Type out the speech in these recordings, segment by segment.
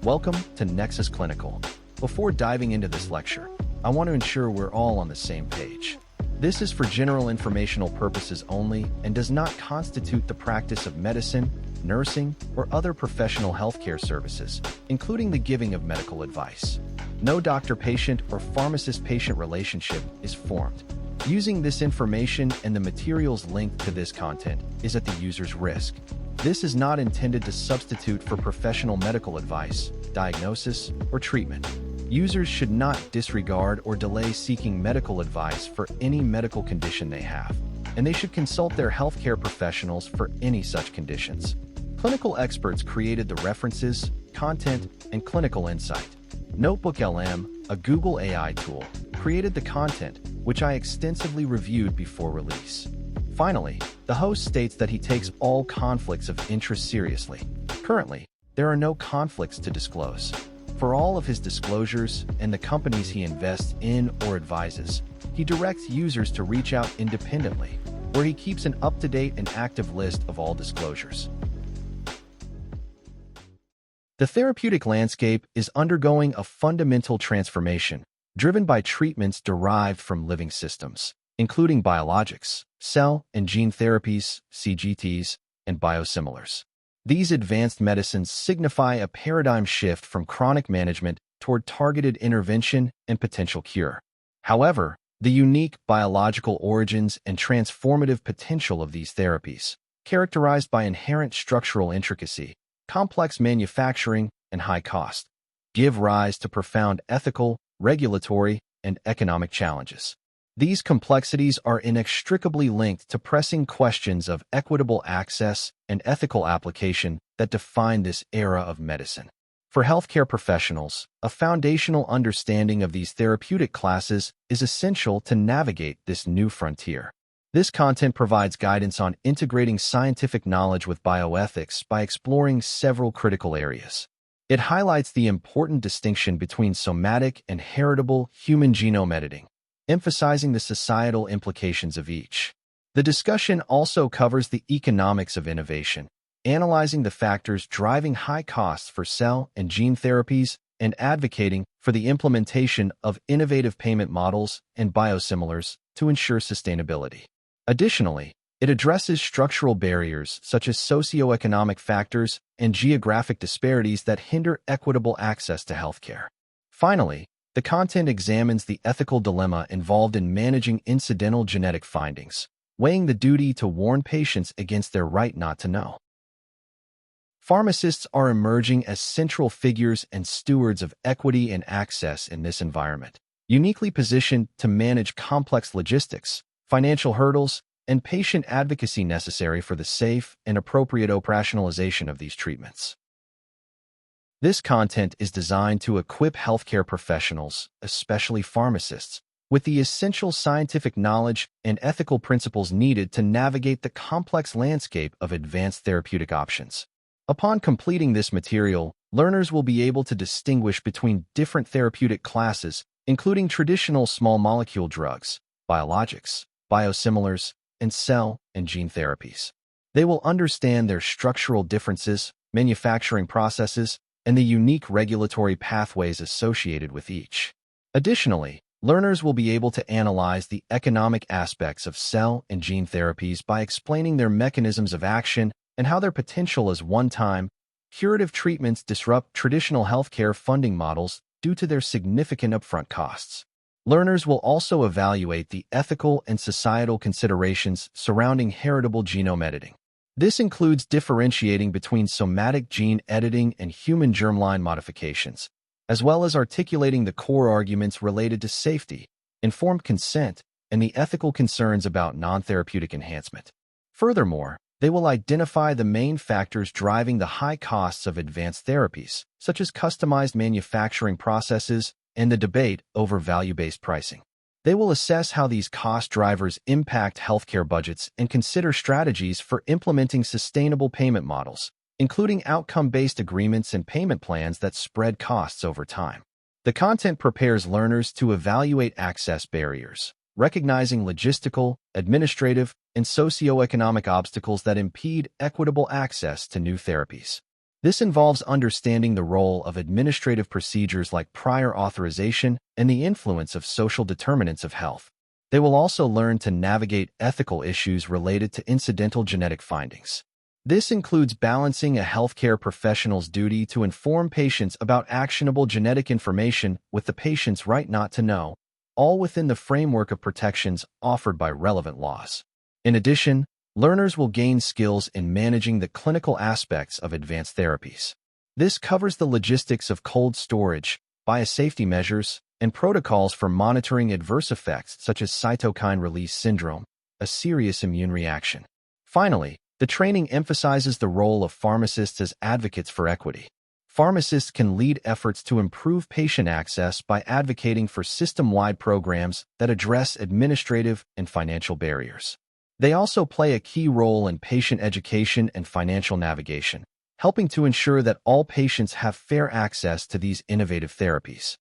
Welcome to Nexus Clinical. Before diving into this lecture, I want to ensure we're all on the same page. This is for general informational purposes only and does not constitute the practice of medicine, nursing, or other professional healthcare services, including the giving of medical advice. No doctor-patient or pharmacist-patient relationship is formed. Using this information and the materials linked to this content is at the user's risk. This is not intended to substitute for professional medical advice, diagnosis, or treatment. Users should not disregard or delay seeking medical advice for any medical condition they have, and they should consult their healthcare professionals for any such conditions. Clinical experts created the references, content, and clinical insight. NotebookLM, a Google AI tool, created the content, which I extensively reviewed before release. Finally, the host states that he takes all conflicts of interest seriously. Currently, there are no conflicts to disclose. For all of his disclosures and the companies he invests in or advises, he directs users to reach out independently, where he keeps an up-to-date and active list of all disclosures. The therapeutic landscape is undergoing a fundamental transformation, driven by treatments derived from living systems, including biologics, cell and gene therapies, CGTs, and biosimilars. These advanced medicines signify a paradigm shift from chronic management toward targeted intervention and potential cure. However, the unique biological origins and transformative potential of these therapies, characterized by inherent structural intricacy, complex manufacturing, and high cost, give rise to profound ethical, regulatory, and economic challenges. These complexities are inextricably linked to pressing questions of equitable access and ethical application that define this era of medicine. For healthcare professionals, a foundational understanding of these therapeutic classes is essential to navigate this new frontier. This content provides guidance on integrating scientific knowledge with bioethics by exploring several critical areas. It highlights the important distinction between somatic and heritable human genome editing, emphasizing the societal implications of each. The discussion also covers the economics of innovation, analyzing the factors driving high costs for cell and gene therapies and advocating for the implementation of innovative payment models and biosimilars to ensure sustainability. Additionally, it addresses structural barriers such as socioeconomic factors and geographic disparities that hinder equitable access to healthcare. Finally, the content examines the ethical dilemma involved in managing incidental genetic findings, weighing the duty to warn patients against their right not to know. Pharmacists are emerging as central figures and stewards of equity and access in this environment, uniquely positioned to manage complex logistics, financial hurdles, and patient advocacy necessary for the safe and appropriate operationalization of these treatments. This content is designed to equip healthcare professionals, especially pharmacists, with the essential scientific knowledge and ethical principles needed to navigate the complex landscape of advanced therapeutic options. Upon completing this material, learners will be able to distinguish between different therapeutic classes, including traditional small molecule drugs, biologics, biosimilars, and cell and gene therapies. They will understand their structural differences, manufacturing processes, and the unique regulatory pathways associated with each. Additionally, learners will be able to analyze the economic aspects of cell and gene therapies by explaining their mechanisms of action and how their potential as one-time, curative treatments disrupt traditional healthcare funding models due to their significant upfront costs. Learners will also evaluate the ethical and societal considerations surrounding heritable genome editing. This includes differentiating between somatic gene editing and human germline modifications, as well as articulating the core arguments related to safety, informed consent, and the ethical concerns about non-therapeutic enhancement. Furthermore, they will identify the main factors driving the high costs of advanced therapies, such as customized manufacturing processes and the debate over value-based pricing. They will assess how these cost drivers impact healthcare budgets and consider strategies for implementing sustainable payment models, including outcome-based agreements and payment plans that spread costs over time. The content prepares learners to evaluate access barriers, recognizing logistical, administrative, and socioeconomic obstacles that impede equitable access to new therapies. This involves understanding the role of administrative procedures like prior authorization and the influence of social determinants of health. They will also learn to navigate ethical issues related to incidental genetic findings. This includes balancing a healthcare professional's duty to inform patients about actionable genetic information with the patient's right not to know, all within the framework of protections offered by relevant laws. In addition, learners will gain skills in managing the clinical aspects of advanced therapies. This covers the logistics of cold storage, biosafety measures, and protocols for monitoring adverse effects such as cytokine release syndrome, a serious immune reaction. Finally, the training emphasizes the role of pharmacists as advocates for equity. Pharmacists can lead efforts to improve patient access by advocating for system-wide programs that address administrative and financial barriers. They also play a key role in patient education and financial navigation, helping to ensure that all patients have fair access to these innovative therapies.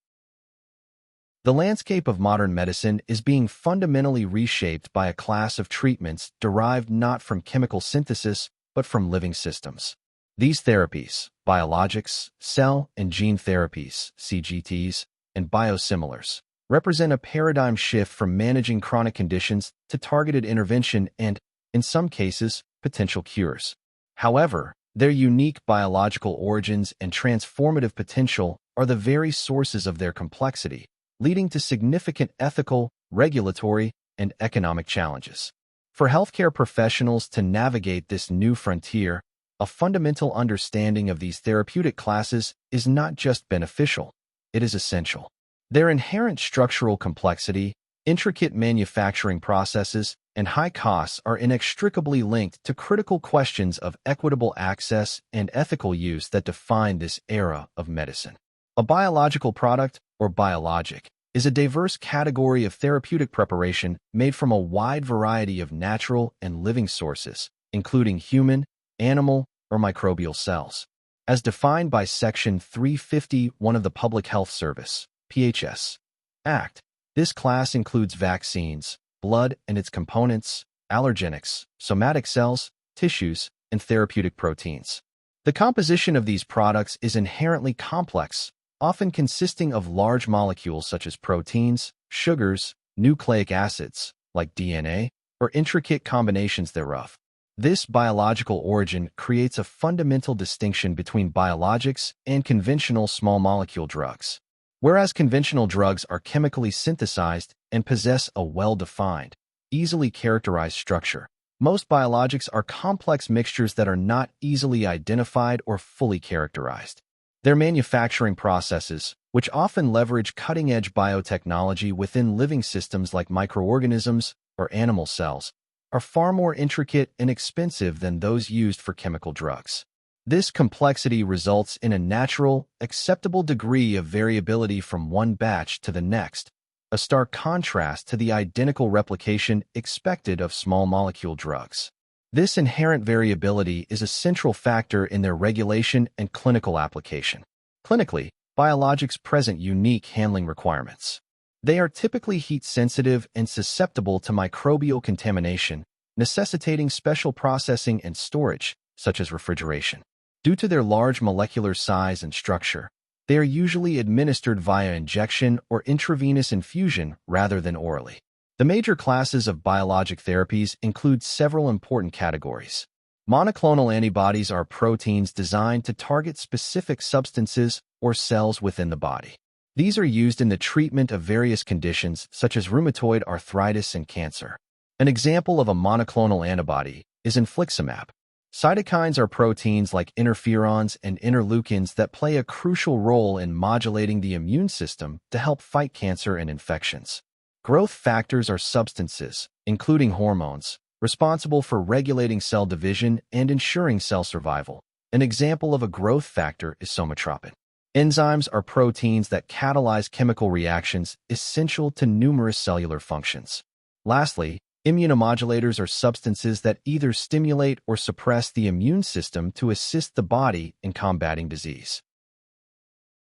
The landscape of modern medicine is being fundamentally reshaped by a class of treatments derived not from chemical synthesis, but from living systems. These therapies, biologics, cell and gene therapies, CGTs, and biosimilars, represent a paradigm shift from managing chronic conditions to targeted intervention and, in some cases, potential cures. However, their unique biological origins and transformative potential are the very sources of their complexity, leading to significant ethical, regulatory, and economic challenges. For healthcare professionals to navigate this new frontier, a fundamental understanding of these therapeutic classes is not just beneficial, it is essential. Their inherent structural complexity, intricate manufacturing processes, and high costs are inextricably linked to critical questions of equitable access and ethical use that define this era of medicine. A biological product, or biologic, is a diverse category of therapeutic preparation made from a wide variety of natural and living sources, including human, animal, or microbial cells. As defined by Section 351 of the Public Health Service (PHS) Act, this class includes vaccines, blood and its components, allergenics, somatic cells, tissues, and therapeutic proteins. The composition of these products is inherently complex, often consisting of large molecules such as proteins, sugars, nucleic acids, like DNA, or intricate combinations thereof. This biological origin creates a fundamental distinction between biologics and conventional small molecule drugs. Whereas conventional drugs are chemically synthesized and possess a well-defined, easily characterized structure, most biologics are complex mixtures that are not easily identified or fully characterized. Their manufacturing processes, which often leverage cutting-edge biotechnology within living systems like microorganisms or animal cells, are far more intricate and expensive than those used for chemical drugs. This complexity results in a natural, acceptable degree of variability from one batch to the next, a stark contrast to the identical replication expected of small molecule drugs. This inherent variability is a central factor in their regulation and clinical application. Clinically, biologics present unique handling requirements. They are typically heat-sensitive and susceptible to microbial contamination, necessitating special processing and storage, such as refrigeration. Due to their large molecular size and structure, they are usually administered via injection or intravenous infusion rather than orally. The major classes of biologic therapies include several important categories. Monoclonal antibodies are proteins designed to target specific substances or cells within the body. These are used in the treatment of various conditions such as rheumatoid arthritis and cancer. An example of a monoclonal antibody is infliximab. Cytokines are proteins like interferons and interleukins that play a crucial role in modulating the immune system to help fight cancer and infections. Growth factors are substances, including hormones, responsible for regulating cell division and ensuring cell survival. An example of a growth factor is somatropin. Enzymes are proteins that catalyze chemical reactions essential to numerous cellular functions. Lastly, immunomodulators are substances that either stimulate or suppress the immune system to assist the body in combating disease.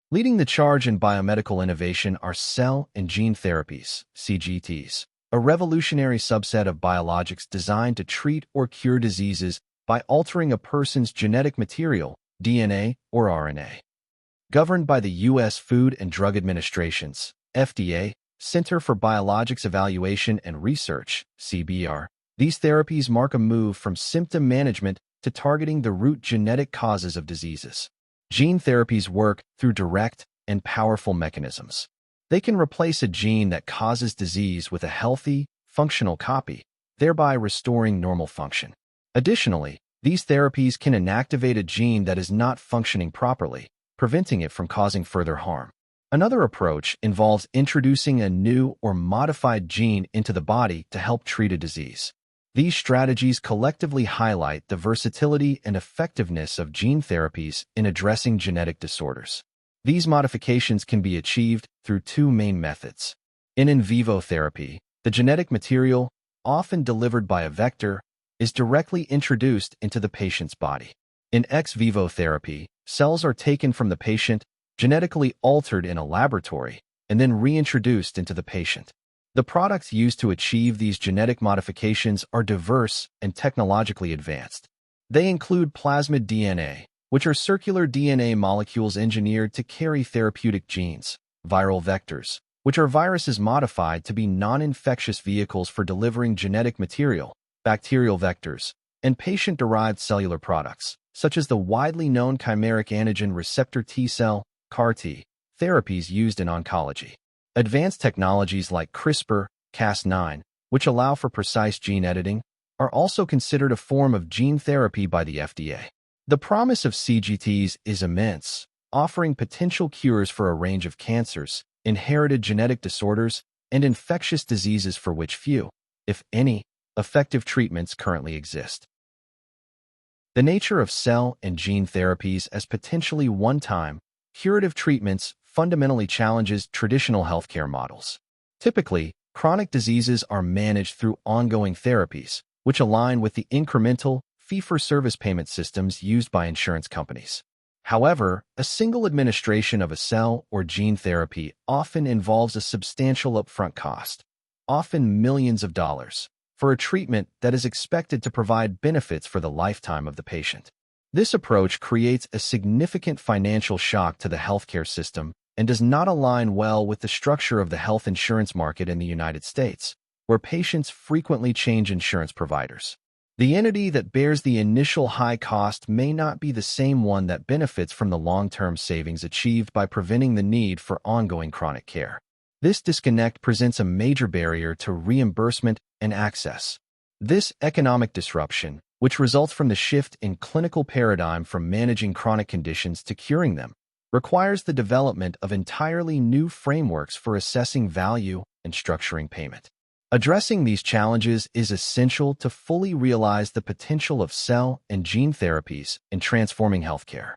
Leading the charge in biomedical innovation are cell and gene therapies, CGTs, a revolutionary subset of biologics designed to treat or cure diseases by altering a person's genetic material DNA, or RNA. Governed by the U.S. Food and Drug Administration's FDA Center for Biologics Evaluation and Research, CBR, these therapies mark a move from symptom management to targeting the root genetic causes of diseases. Gene therapies work through direct and powerful mechanisms. They can replace a gene that causes disease with a healthy, functional copy, thereby restoring normal function. Additionally, these therapies can inactivate a gene that is not functioning properly, preventing it from causing further harm. Another approach involves introducing a new or modified gene into the body to help treat a disease. These strategies collectively highlight the versatility and effectiveness of gene therapies in addressing genetic disorders. These modifications can be achieved through two main methods. In vivo therapy, the genetic material, often delivered by a vector, is directly introduced into the patient's body. In ex vivo therapy, cells are taken from the patient, genetically altered in a laboratory, and then reintroduced into the patient. The products used to achieve these genetic modifications are diverse and technologically advanced. They include plasmid DNA, which are circular DNA molecules engineered to carry therapeutic genes, viral vectors, which are viruses modified to be non-infectious vehicles for delivering genetic material, bacterial vectors, and patient-derived cellular products, such as the widely known chimeric antigen receptor T-cell, CAR-T, therapies used in oncology. Advanced technologies like CRISPR, Cas9, which allow for precise gene editing, are also considered a form of gene therapy by the FDA. The promise of CGTs is immense, offering potential cures for a range of cancers, inherited genetic disorders, and infectious diseases for which few, if any, effective treatments currently exist. The nature of cell and gene therapies as potentially one-time, curative treatments fundamentally challenges traditional healthcare models. Typically, chronic diseases are managed through ongoing therapies, which align with the incremental, fee-for-service payment systems used by insurance companies. However, a single administration of a cell or gene therapy often involves a substantial upfront cost, often millions of dollars, for a treatment that is expected to provide benefits for the lifetime of the patient. This approach creates a significant financial shock to the healthcare system and does not align well with the structure of the health insurance market in the United States, where patients frequently change insurance providers. The entity that bears the initial high cost may not be the same one that benefits from the long-term savings achieved by preventing the need for ongoing chronic care. This disconnect presents a major barrier to reimbursement and access. This economic disruption, which results from the shift in clinical paradigm from managing chronic conditions to curing them, requires the development of entirely new frameworks for assessing value and structuring payment. Addressing these challenges is essential to fully realize the potential of cell and gene therapies in transforming healthcare.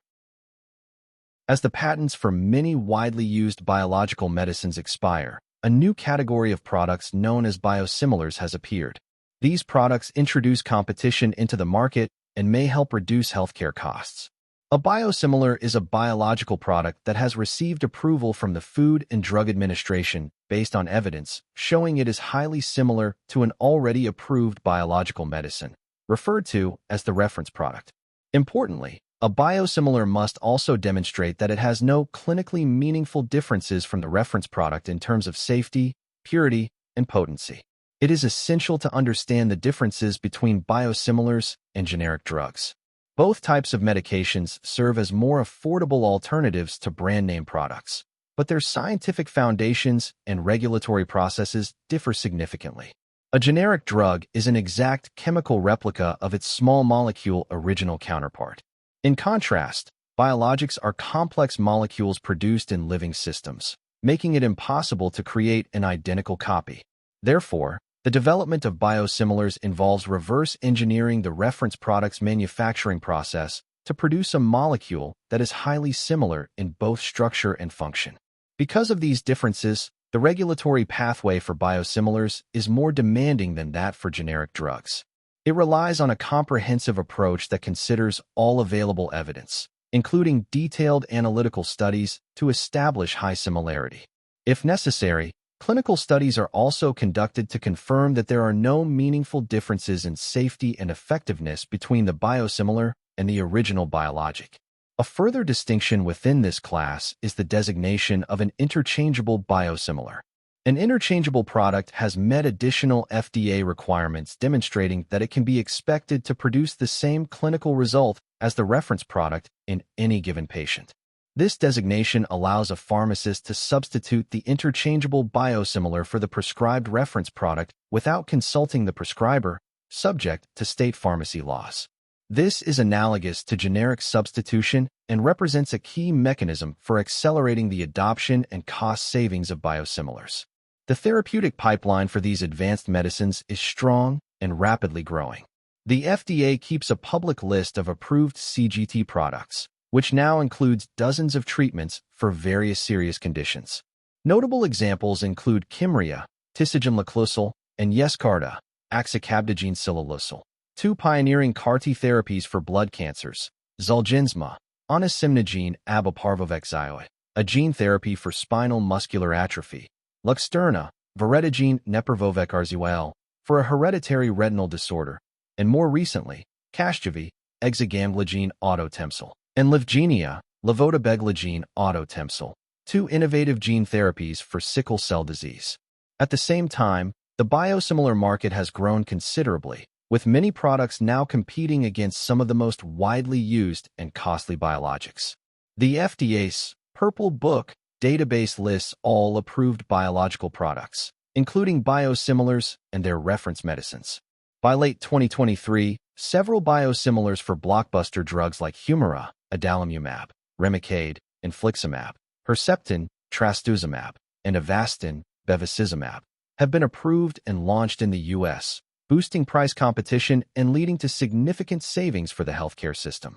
As the patents for many widely used biological medicines expire, a new category of products known as biosimilars has appeared. These products introduce competition into the market and may help reduce healthcare costs. A biosimilar is a biological product that has received approval from the Food and Drug Administration based on evidence showing it is highly similar to an already approved biological medicine, referred to as the reference product. Importantly, a biosimilar must also demonstrate that it has no clinically meaningful differences from the reference product in terms of safety, purity, and potency. It is essential to understand the differences between biosimilars and generic drugs. Both types of medications serve as more affordable alternatives to brand-name products, but their scientific foundations and regulatory processes differ significantly. A generic drug is an exact chemical replica of its small molecule original counterpart. In contrast, biologics are complex molecules produced in living systems, making it impossible to create an identical copy. Therefore, the development of biosimilars involves reverse engineering the reference product's manufacturing process to produce a molecule that is highly similar in both structure and function. Because of these differences, the regulatory pathway for biosimilars is more demanding than that for generic drugs. It relies on a comprehensive approach that considers all available evidence, including detailed analytical studies to establish high similarity. If necessary, clinical studies are also conducted to confirm that there are no meaningful differences in safety and effectiveness between the biosimilar and the original biologic. A further distinction within this class is the designation of an interchangeable biosimilar. An interchangeable product has met additional FDA requirements demonstrating that it can be expected to produce the same clinical result as the reference product in any given patient. This designation allows a pharmacist to substitute the interchangeable biosimilar for the prescribed reference product without consulting the prescriber, subject to state pharmacy laws. This is analogous to generic substitution and represents a key mechanism for accelerating the adoption and cost savings of biosimilars. The therapeutic pipeline for these advanced medicines is strong and rapidly growing. The FDA keeps a public list of approved CGT products, which now includes dozens of treatments for various serious conditions. Notable examples include Kymriah, tisagenlecleucel, and Yescarta, axicabtagene ciloleucel. Two pioneering CAR-T therapies for blood cancers, Zolgensma, onasimnogene abeparvovec, a gene therapy for spinal muscular atrophy, Luxturna, voretigene neparvovec, for a hereditary retinal disorder, and more recently, Casgevy, exagamglogene autotemcel, and Lyfgenia, levodobeglogene autotemcel, two innovative gene therapies for sickle cell disease. At the same time, the biosimilar market has grown considerably, with many products now competing against some of the most widely used and costly biologics. The FDA's Purple Book database lists all approved biological products, including biosimilars and their reference medicines. By late 2023, several biosimilars for blockbuster drugs like Humira, adalimumab, Remicade, infliximab, Herceptin, trastuzumab, and Avastin, bevacizumab, have been approved and launched in the U.S., boosting price competition and leading to significant savings for the healthcare system.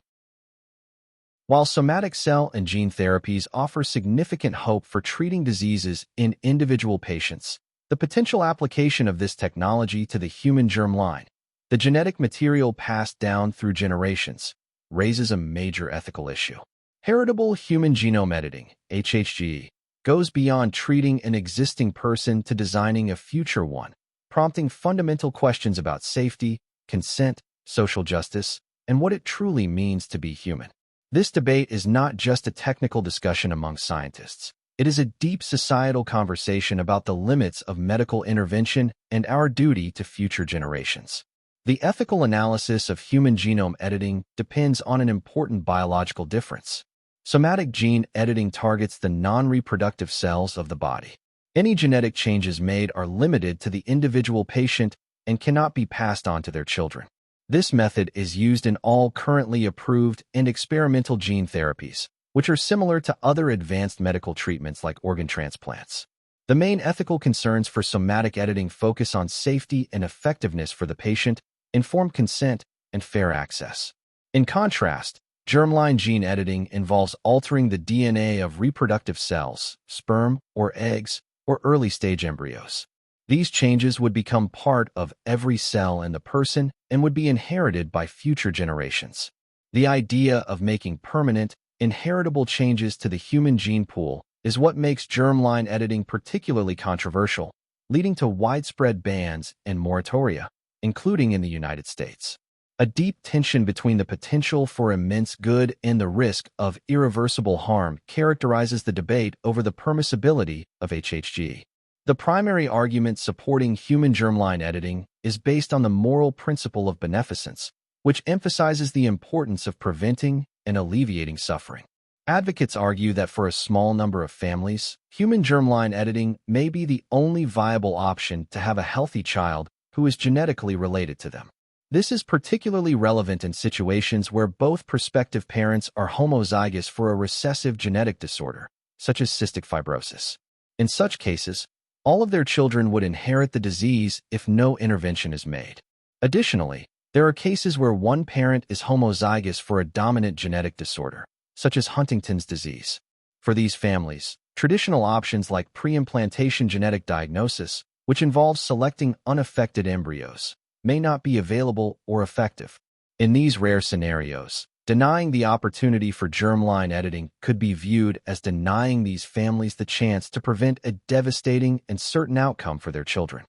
While somatic cell and gene therapies offer significant hope for treating diseases in individual patients, the potential application of this technology to the human germline, the genetic material passed down through generations, raises a major ethical issue. Heritable human genome editing, HHGE, goes beyond treating an existing person to designing a future one, prompting fundamental questions about safety, consent, social justice, and what it truly means to be human. This debate is not just a technical discussion among scientists. It is a deep societal conversation about the limits of medical intervention and our duty to future generations. The ethical analysis of human genome editing depends on an important biological difference. Somatic gene editing targets the non-reproductive cells of the body. Any genetic changes made are limited to the individual patient and cannot be passed on to their children. This method is used in all currently approved and experimental gene therapies, which are similar to other advanced medical treatments like organ transplants. The main ethical concerns for somatic editing focus on safety and effectiveness for the patient, informed consent, and fair access. In contrast, germline gene editing involves altering the DNA of reproductive cells, sperm or eggs, or early-stage embryos. These changes would become part of every cell in the person and would be inherited by future generations. The idea of making permanent, inheritable changes to the human gene pool is what makes germline editing particularly controversial, leading to widespread bans and moratoria, including in the United States. A deep tension between the potential for immense good and the risk of irreversible harm characterizes the debate over the permissibility of HHGE. The primary argument supporting human germline editing is based on the moral principle of beneficence, which emphasizes the importance of preventing and alleviating suffering. Advocates argue that for a small number of families, human germline editing may be the only viable option to have a healthy child who is genetically related to them. This is particularly relevant in situations where both prospective parents are homozygous for a recessive genetic disorder, such as cystic fibrosis. In such cases, all of their children would inherit the disease if no intervention is made. Additionally, there are cases where one parent is homozygous for a dominant genetic disorder, such as Huntington's disease. For these families, traditional options like pre-implantation genetic diagnosis, which involves selecting unaffected embryos, may not be available or effective. In these rare scenarios, denying the opportunity for germline editing could be viewed as denying these families the chance to prevent a devastating and certain outcome for their children.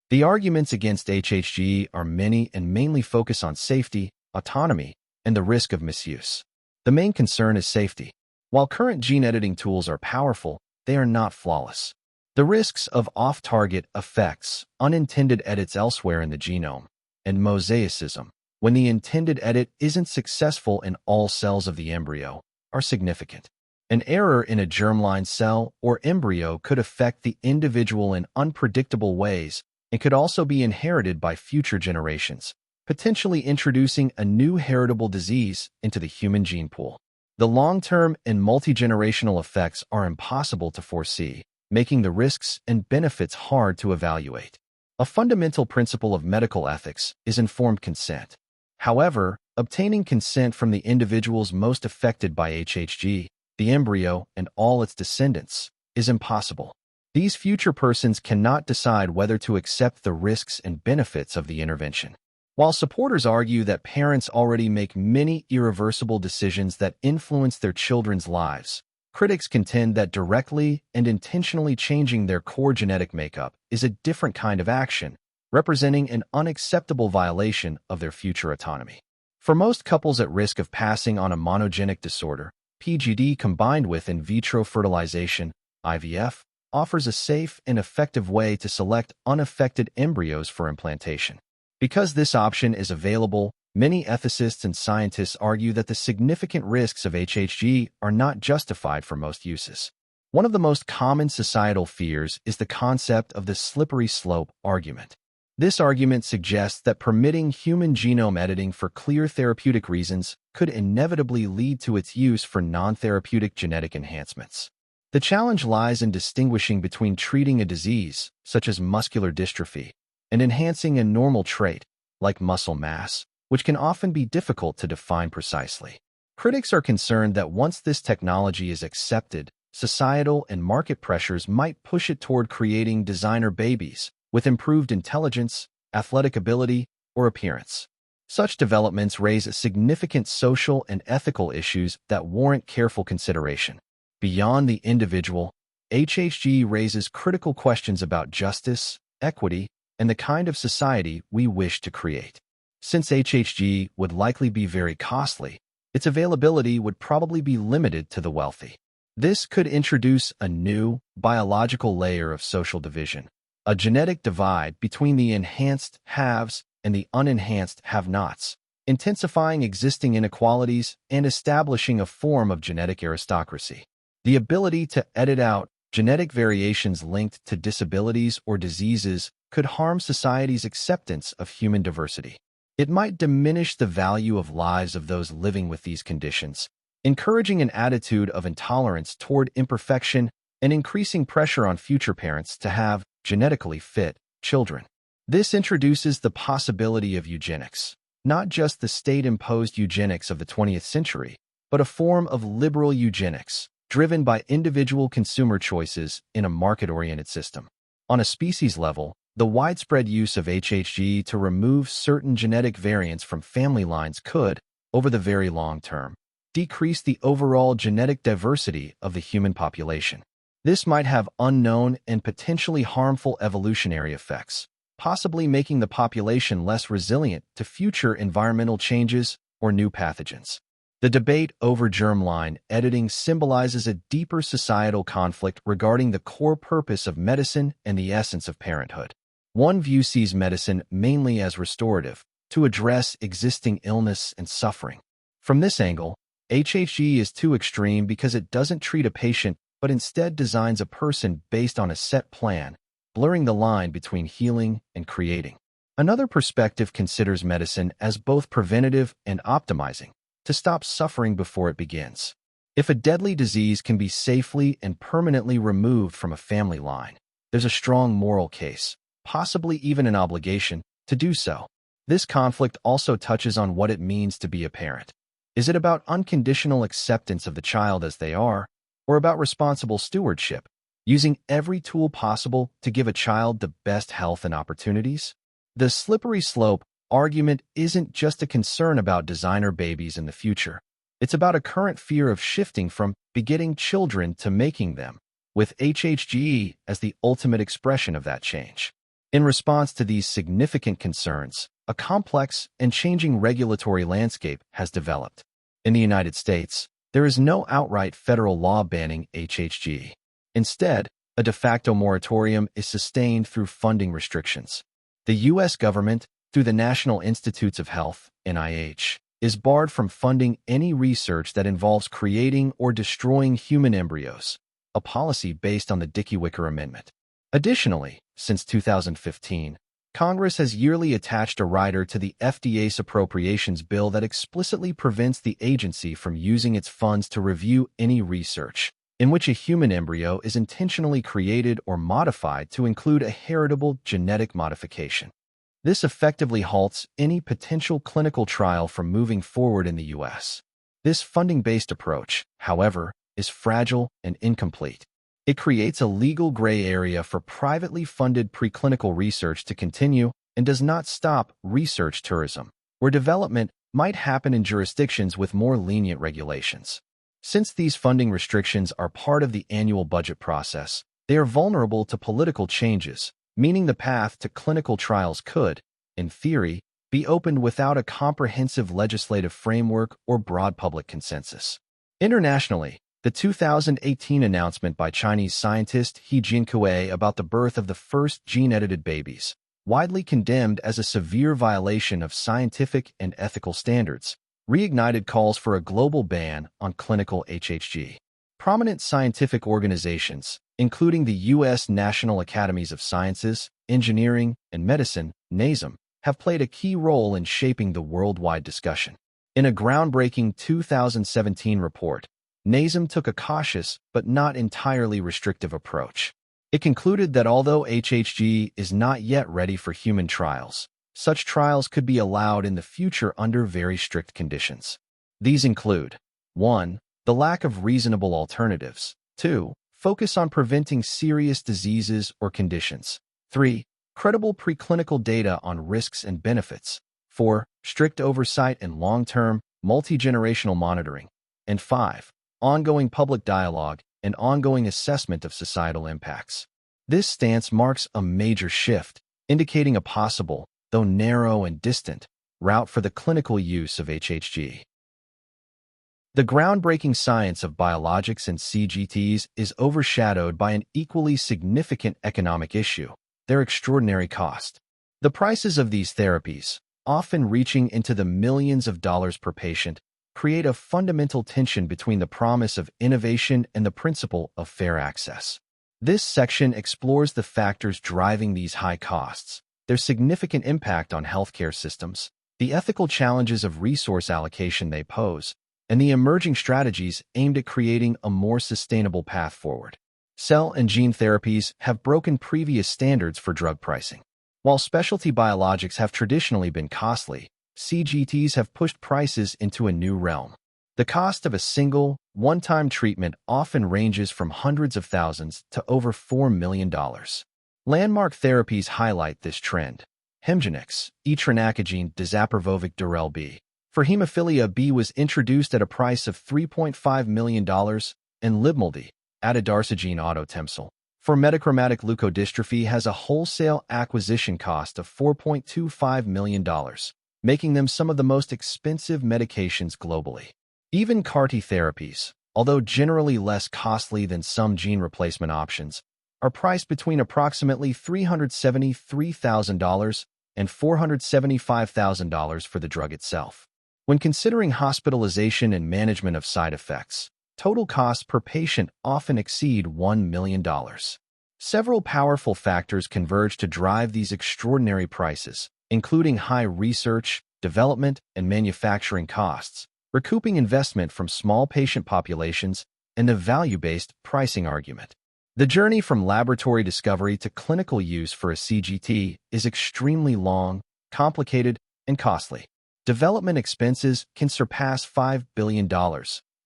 The arguments against HHGE are many and mainly focus on safety, autonomy, and the risk of misuse. The main concern is safety. While current gene editing tools are powerful, they are not flawless. The risks of off-target effects, unintended edits elsewhere in the genome, and mosaicism, when the intended edit isn't successful in all cells of the embryo, are significant. An error in a germline cell or embryo could affect the individual in unpredictable ways and could also be inherited by future generations, potentially introducing a new heritable disease into the human gene pool. The long-term and multi-generational effects are impossible to foresee, making the risks and benefits hard to evaluate. A fundamental principle of medical ethics is informed consent. However, obtaining consent from the individuals most affected by HHG, the embryo, and all its descendants, is impossible. These future persons cannot decide whether to accept the risks and benefits of the intervention. While supporters argue that parents already make many irreversible decisions that influence their children's lives, critics contend that directly and intentionally changing their core genetic makeup is a different kind of action, representing an unacceptable violation of their future autonomy. For most couples at risk of passing on a monogenic disorder, PGD combined with in vitro fertilization, IVF, offers a safe and effective way to select unaffected embryos for implantation. Because this option is available, many ethicists and scientists argue that the significant risks of HHG are not justified for most uses. One of the most common societal fears is the concept of the slippery slope argument. This argument suggests that permitting human genome editing for clear therapeutic reasons could inevitably lead to its use for non-therapeutic genetic enhancements. The challenge lies in distinguishing between treating a disease, such as muscular dystrophy, and enhancing a normal trait, like muscle mass, which can often be difficult to define precisely. Critics are concerned that once this technology is accepted, societal and market pressures might push it toward creating designer babies with improved intelligence, athletic ability, or appearance. Such developments raise significant social and ethical issues that warrant careful consideration. Beyond the individual, HHG raises critical questions about justice, equity, and the kind of society we wish to create. Since HHG would likely be very costly, its availability would probably be limited to the wealthy. This could introduce a new, biological layer of social division, a genetic divide between the enhanced haves and the unenhanced have-nots, intensifying existing inequalities and establishing a form of genetic aristocracy. The ability to edit out genetic variations linked to disabilities or diseases could harm society's acceptance of human diversity. It might diminish the value of lives of those living with these conditions, encouraging an attitude of intolerance toward imperfection and increasing pressure on future parents to have genetically fit children. This introduces the possibility of eugenics, not just the state-imposed eugenics of the 20th century, but a form of liberal eugenics, driven by individual consumer choices in a market-oriented system. On a species level, the widespread use of HHG to remove certain genetic variants from family lines could, over the very long term, decrease the overall genetic diversity of the human population. This might have unknown and potentially harmful evolutionary effects, possibly making the population less resilient to future environmental changes or new pathogens. The debate over germline editing symbolizes a deeper societal conflict regarding the core purpose of medicine and the essence of parenthood. One view sees medicine mainly as restorative, to address existing illness and suffering. From this angle, HHG is too extreme because it doesn't treat a patient but instead designs a person based on a set plan, blurring the line between healing and creating. Another perspective considers medicine as both preventative and optimizing, to stop suffering before it begins. If a deadly disease can be safely and permanently removed from a family line, there's a strong moral case, possibly even an obligation, to do so. This conflict also touches on what it means to be a parent. Is it about unconditional acceptance of the child as they are, or about responsible stewardship, using every tool possible to give a child the best health and opportunities? The slippery slope argument isn't just a concern about designer babies in the future. It's about a current fear of shifting from begetting children to making them, with HHG as the ultimate expression of that change. In response to these significant concerns, a complex and changing regulatory landscape has developed. In the United States, there is no outright federal law banning HHG. Instead, a de facto moratorium is sustained through funding restrictions. The U.S. government, through the National Institutes of Health, NIH, is barred from funding any research that involves creating or destroying human embryos, a policy based on the Dickey-Wicker Amendment. Additionally, since 2015, Congress has yearly attached a rider to the FDA's appropriations bill that explicitly prevents the agency from using its funds to review any research in which a human embryo is intentionally created or modified to include a heritable genetic modification. This effectively halts any potential clinical trial from moving forward in the U.S. This funding-based approach, however, is fragile and incomplete. It creates a legal gray area for privately funded preclinical research to continue and does not stop research tourism, where development might happen in jurisdictions with more lenient regulations. Since these funding restrictions are part of the annual budget process, they are vulnerable to political changes, meaning the path to clinical trials could, in theory, be opened without a comprehensive legislative framework or broad public consensus. Internationally, the 2018 announcement by Chinese scientist He Jiankui about the birth of the first gene-edited babies, widely condemned as a severe violation of scientific and ethical standards, reignited calls for a global ban on clinical HHG. Prominent scientific organizations, including the U.S. National Academies of Sciences, Engineering, and Medicine, NASM, have played a key role in shaping the worldwide discussion. In a groundbreaking 2017 report, NASM took a cautious but not entirely restrictive approach. It concluded that although HHG is not yet ready for human trials, such trials could be allowed in the future under very strict conditions. These include 1. The lack of reasonable alternatives. 2. Focus on preventing serious diseases or conditions. 3. Credible preclinical data on risks and benefits. 4. Strict oversight and long-term, multi-generational monitoring. And 5. Ongoing public dialogue and ongoing assessment of societal impacts. This stance marks a major shift, indicating a possible, though narrow and distant, route for the clinical use of HHG. The groundbreaking science of biologics and CGTs is overshadowed by an equally significant economic issue: their extraordinary cost. The prices of these therapies, often reaching into the millions of dollars per patient, create a fundamental tension between the promise of innovation and the principle of fair access. This section explores the factors driving these high costs, their significant impact on healthcare systems, the ethical challenges of resource allocation they pose, and the emerging strategies aimed at creating a more sustainable path forward. Cell and gene therapies have broken previous standards for drug pricing. While specialty biologics have traditionally been costly, CGTs have pushed prices into a new realm. The cost of a single, one-time treatment often ranges from hundreds of thousands to over $4 million. Landmark therapies highlight this trend. Hemgenix, etranacogene dezaparvovec Durel B, for hemophilia B was introduced at a price of $3.5 million, and Libmeldy, adadarsigene autotemcel, for metachromatic leukodystrophy has a wholesale acquisition cost of $4.25 million, making them some of the most expensive medications globally. Even CAR-T therapies, although generally less costly than some gene replacement options, are priced between approximately $373,000 and $475,000 for the drug itself. When considering hospitalization and management of side effects, total costs per patient often exceed $1 million. Several powerful factors converge to drive these extraordinary prices, including high research, development, and manufacturing costs, recouping investment from small patient populations, and the value-based pricing argument. The journey from laboratory discovery to clinical use for a CGT is extremely long, complicated, and costly. Development expenses can surpass $5 billion,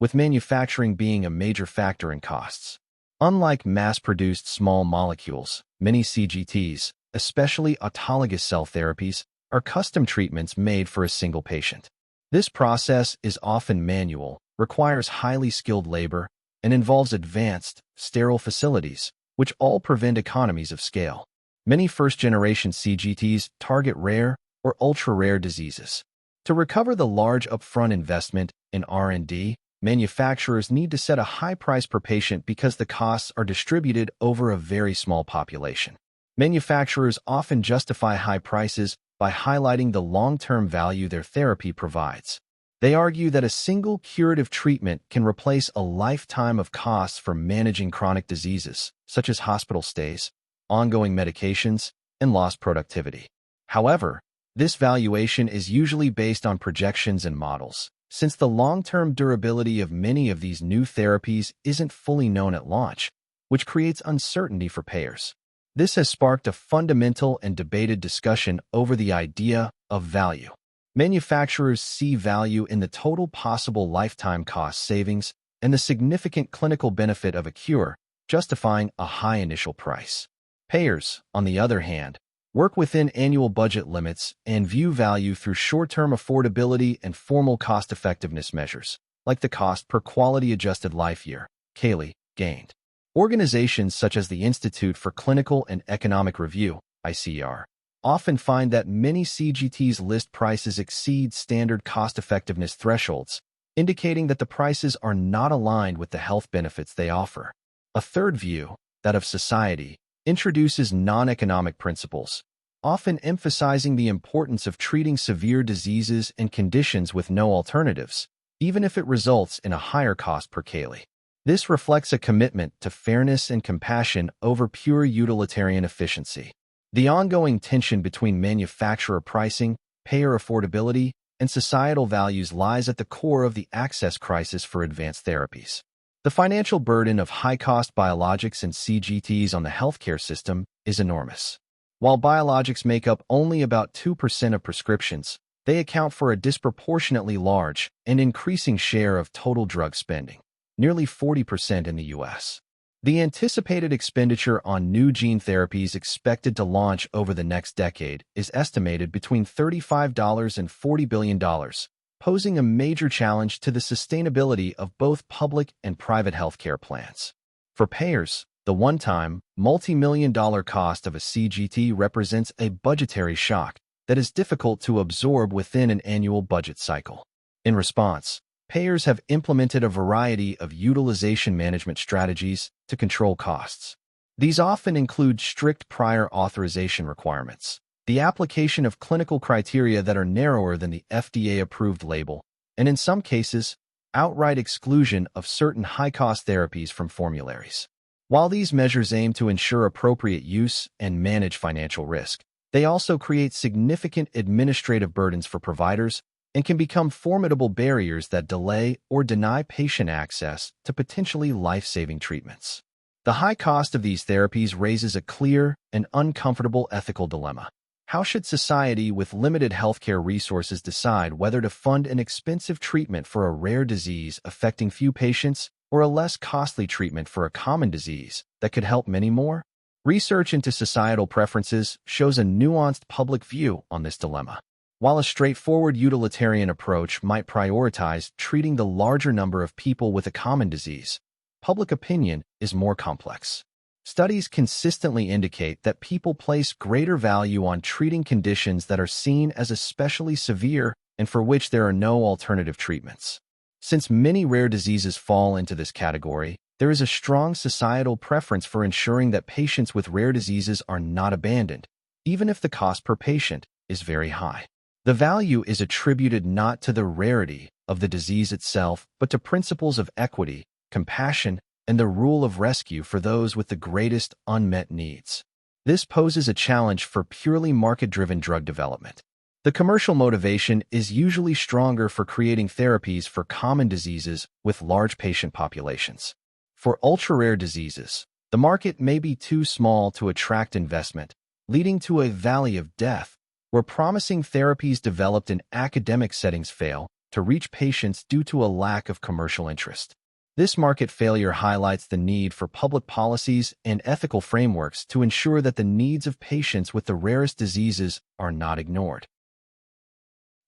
with manufacturing being a major factor in costs. Unlike mass-produced small molecules, many CGTs, especially autologous cell therapies, are custom treatments made for a single patient. This process is often manual, requires highly skilled labor, and involves advanced, sterile facilities, which all prevent economies of scale. Many first-generation CGTs target rare or ultra-rare diseases. To recover the large upfront investment In R&D, manufacturers need to set a high price per patient because the costs are distributed over a very small population. Manufacturers often justify high prices by highlighting the long-term value their therapy provides. They argue that a single curative treatment can replace a lifetime of costs for managing chronic diseases, such as hospital stays, ongoing medications, and lost productivity. However, this valuation is usually based on projections and models, since the long-term durability of many of these new therapies isn't fully known at launch, which creates uncertainty for payers. This has sparked a fundamental and debated discussion over the idea of value. Manufacturers see value in the total possible lifetime cost savings and the significant clinical benefit of a cure, justifying a high initial price. Payers, on the other hand, work within annual budget limits and view value through short-term affordability and formal cost-effectiveness measures, like the cost per quality-adjusted life year, (QALY) gained. Organizations such as the Institute for Clinical and Economic Review, ICER, often find that many CGT's list prices exceed standard cost-effectiveness thresholds, indicating that the prices are not aligned with the health benefits they offer. A third view, that of society, introduces non-economic principles, often emphasizing the importance of treating severe diseases and conditions with no alternatives, even if it results in a higher cost per QALY. This reflects a commitment to fairness and compassion over pure utilitarian efficiency. The ongoing tension between manufacturer pricing, payer affordability, and societal values lies at the core of the access crisis for advanced therapies. The financial burden of high-cost biologics and CGTs on the healthcare system is enormous. While biologics make up only about 2% of prescriptions, they account for a disproportionately large and increasing share of total drug spending, nearly 40% in the U.S. The anticipated expenditure on new gene therapies expected to launch over the next decade is estimated between $35 and $40 billion, posing a major challenge to the sustainability of both public and private healthcare plans. For payers, the one-time, multi-million-dollar cost of a CGT represents a budgetary shock that is difficult to absorb within an annual budget cycle. In response, payers have implemented a variety of utilization management strategies to control costs. These often include strict prior authorization requirements, the application of clinical criteria that are narrower than the FDA-approved label, and in some cases, outright exclusion of certain high-cost therapies from formularies. While these measures aim to ensure appropriate use and manage financial risk, they also create significant administrative burdens for providers and can become formidable barriers that delay or deny patient access to potentially life-saving treatments. The high cost of these therapies raises a clear and uncomfortable ethical dilemma. How should society with limited healthcare resources decide whether to fund an expensive treatment for a rare disease affecting few patients or a less costly treatment for a common disease that could help many more? Research into societal preferences shows a nuanced public view on this dilemma. While a straightforward utilitarian approach might prioritize treating the larger number of people with a common disease, public opinion is more complex. Studies consistently indicate that people place greater value on treating conditions that are seen as especially severe and for which there are no alternative treatments. Since many rare diseases fall into this category, there is a strong societal preference for ensuring that patients with rare diseases are not abandoned, even if the cost per patient is very high. The value is attributed not to the rarity of the disease itself, but to principles of equity, compassion, and the rule of rescue for those with the greatest unmet needs. This poses a challenge for purely market-driven drug development. The commercial motivation is usually stronger for creating therapies for common diseases with large patient populations. For ultra-rare diseases, the market may be too small to attract investment, leading to a valley of death, where promising therapies developed in academic settings fail to reach patients due to a lack of commercial interest. This market failure highlights the need for public policies and ethical frameworks to ensure that the needs of patients with the rarest diseases are not ignored.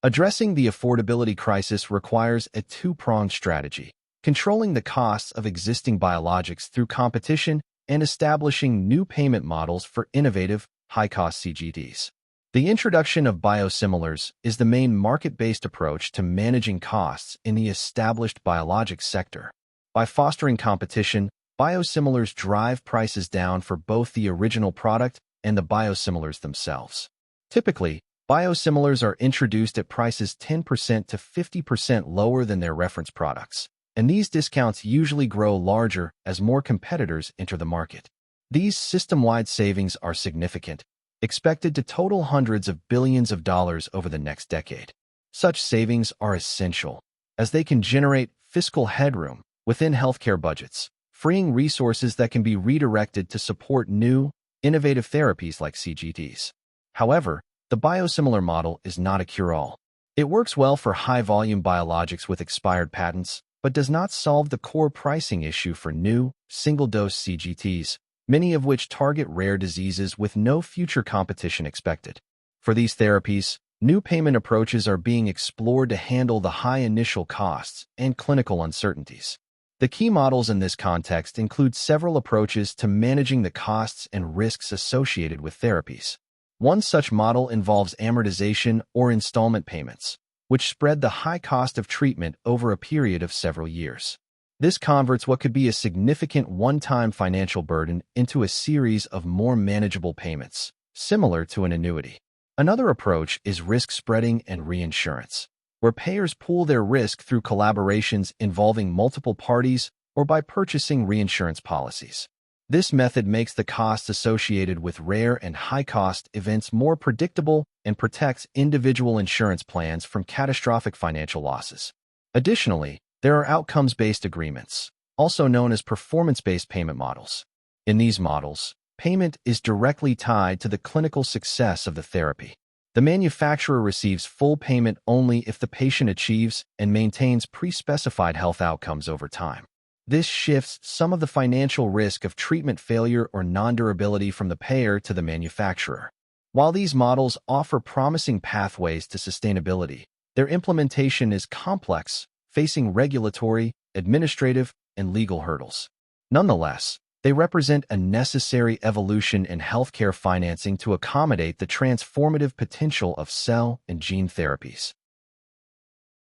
Addressing the affordability crisis requires a two-pronged strategy: controlling the costs of existing biologics through competition and establishing new payment models for innovative, high-cost CGTs. The introduction of biosimilars is the main market-based approach to managing costs in the established biologics sector. By fostering competition, biosimilars drive prices down for both the original product and the biosimilars themselves. Typically, biosimilars are introduced at prices 10% to 50% lower than their reference products, and these discounts usually grow larger as more competitors enter the market. These system-wide savings are significant, expected to total hundreds of billions of dollars over the next decade. Such savings are essential, as they can generate fiscal headroom within healthcare budgets, freeing resources that can be redirected to support new, innovative therapies like CGTs. However, the biosimilar model is not a cure-all. It works well for high-volume biologics with expired patents, but does not solve the core pricing issue for new, single-dose CGTs, many of which target rare diseases with no future competition expected. For these therapies, new payment approaches are being explored to handle the high initial costs and clinical uncertainties. The key models in this context include several approaches to managing the costs and risks associated with therapies. One such model involves amortization or installment payments, which spread the high cost of treatment over a period of several years. This converts what could be a significant one-time financial burden into a series of more manageable payments, similar to an annuity. Another approach is risk spreading and reinsurance, where payers pool their risk through collaborations involving multiple parties or by purchasing reinsurance policies. This method makes the costs associated with rare and high-cost events more predictable and protects individual insurance plans from catastrophic financial losses. Additionally, there are outcomes-based agreements, also known as performance-based payment models. In these models, payment is directly tied to the clinical success of the therapy. The manufacturer receives full payment only if the patient achieves and maintains pre-specified health outcomes over time. This shifts some of the financial risk of treatment failure or non-durability from the payer to the manufacturer. While these models offer promising pathways to sustainability, their implementation is complex, facing regulatory, administrative, and legal hurdles. Nonetheless, they represent a necessary evolution in healthcare financing to accommodate the transformative potential of cell and gene therapies.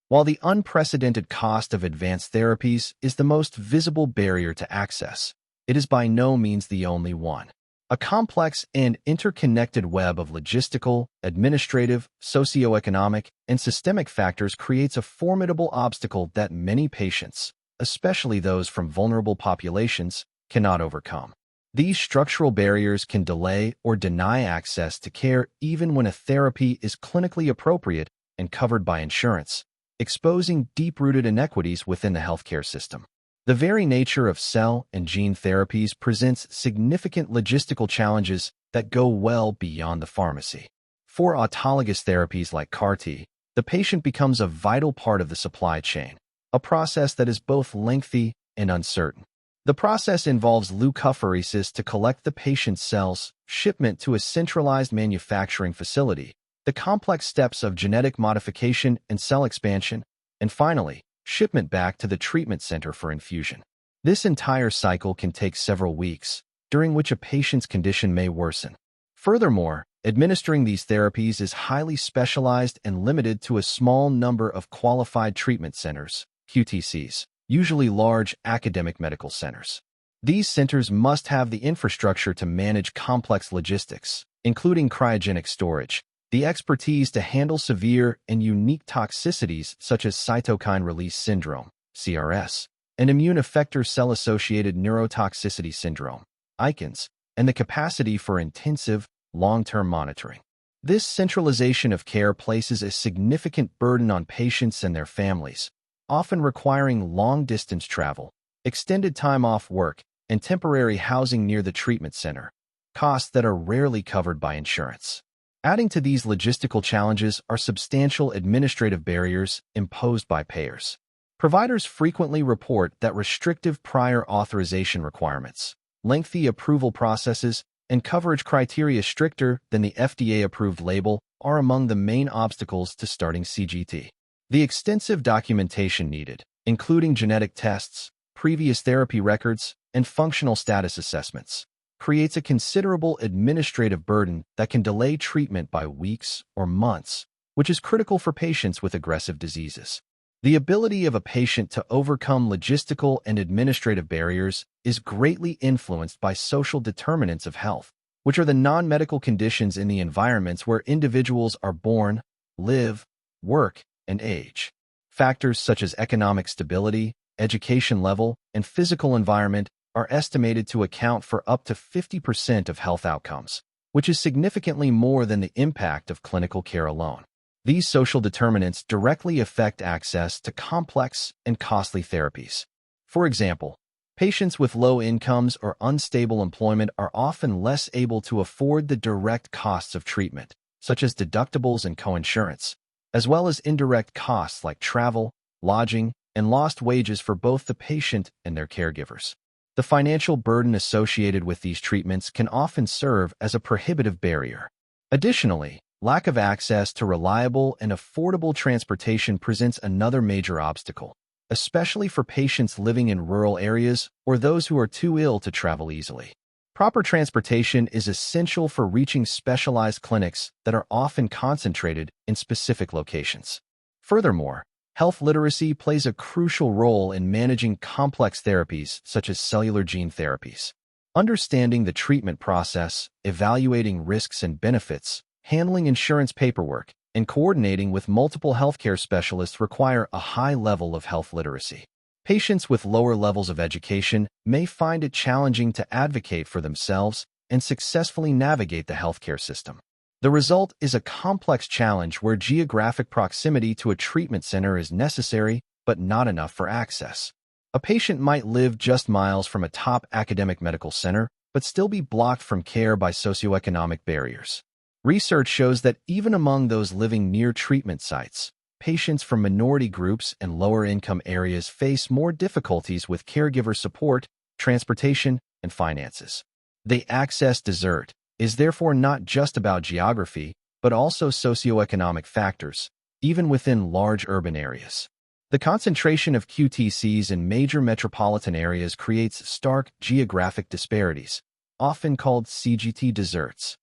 While the unprecedented cost of advanced therapies is the most visible barrier to access, it is by no means the only one. A complex and interconnected web of logistical, administrative, socioeconomic, and systemic factors creates a formidable obstacle that many patients, especially those from vulnerable populations, cannot overcome. These structural barriers can delay or deny access to care even when a therapy is clinically appropriate and covered by insurance, exposing deep-rooted inequities within the healthcare system. The very nature of cell and gene therapies presents significant logistical challenges that go well beyond the pharmacy. For autologous therapies like CAR-T, the patient becomes a vital part of the supply chain, a process that is both lengthy and uncertain. The process involves leukapheresis to collect the patient's cells, shipment to a centralized manufacturing facility, the complex steps of genetic modification and cell expansion, and finally, shipment back to the treatment center for infusion. This entire cycle can take several weeks, during which a patient's condition may worsen. Furthermore, administering these therapies is highly specialized and limited to a small number of qualified treatment centers, QTCs, usually large academic medical centers. These centers must have the infrastructure to manage complex logistics, including cryogenic storage, the expertise to handle severe and unique toxicities such as cytokine release syndrome, CRS, and immune effector cell-associated neurotoxicity syndrome, ICANS, and the capacity for intensive, long-term monitoring. This centralization of care places a significant burden on patients and their families, often requiring long-distance travel, extended time off work, and temporary housing near the treatment center, costs that are rarely covered by insurance. Adding to these logistical challenges are substantial administrative barriers imposed by payers. Providers frequently report that restrictive prior authorization requirements, lengthy approval processes, and coverage criteria stricter than the FDA-approved label are among the main obstacles to starting CGT. The extensive documentation needed, including genetic tests, previous therapy records, and functional status assessments, creates a considerable administrative burden that can delay treatment by weeks or months, which is critical for patients with aggressive diseases. The ability of a patient to overcome logistical and administrative barriers is greatly influenced by social determinants of health, which are the non-medical conditions in the environments where individuals are born, live, work, and age. Factors such as economic stability, education level, and physical environment are estimated to account for up to 50% of health outcomes, which is significantly more than the impact of clinical care alone. These social determinants directly affect access to complex and costly therapies. For example, patients with low incomes or unstable employment are often less able to afford the direct costs of treatment, such as deductibles and coinsurance, as well as indirect costs like travel, lodging, and lost wages for both the patient and their caregivers. The financial burden associated with these treatments can often serve as a prohibitive barrier. Additionally, lack of access to reliable and affordable transportation presents another major obstacle, especially for patients living in rural areas or those who are too ill to travel easily. Proper transportation is essential for reaching specialized clinics that are often concentrated in specific locations. Furthermore, health literacy plays a crucial role in managing complex therapies such as cellular gene therapies. Understanding the treatment process, evaluating risks and benefits, handling insurance paperwork, and coordinating with multiple healthcare specialists require a high level of health literacy. Patients with lower levels of education may find it challenging to advocate for themselves and successfully navigate the healthcare system. The result is a complex challenge where geographic proximity to a treatment center is necessary but not enough for access. A patient might live just miles from a top academic medical center but still be blocked from care by socioeconomic barriers. Research shows that even among those living near treatment sites, patients from minority groups and lower-income areas face more difficulties with caregiver support, transportation, and finances. The access desert is therefore not just about geography, but also socioeconomic factors, even within large urban areas. The concentration of QTCs in major metropolitan areas creates stark geographic disparities, often called CGT deserts.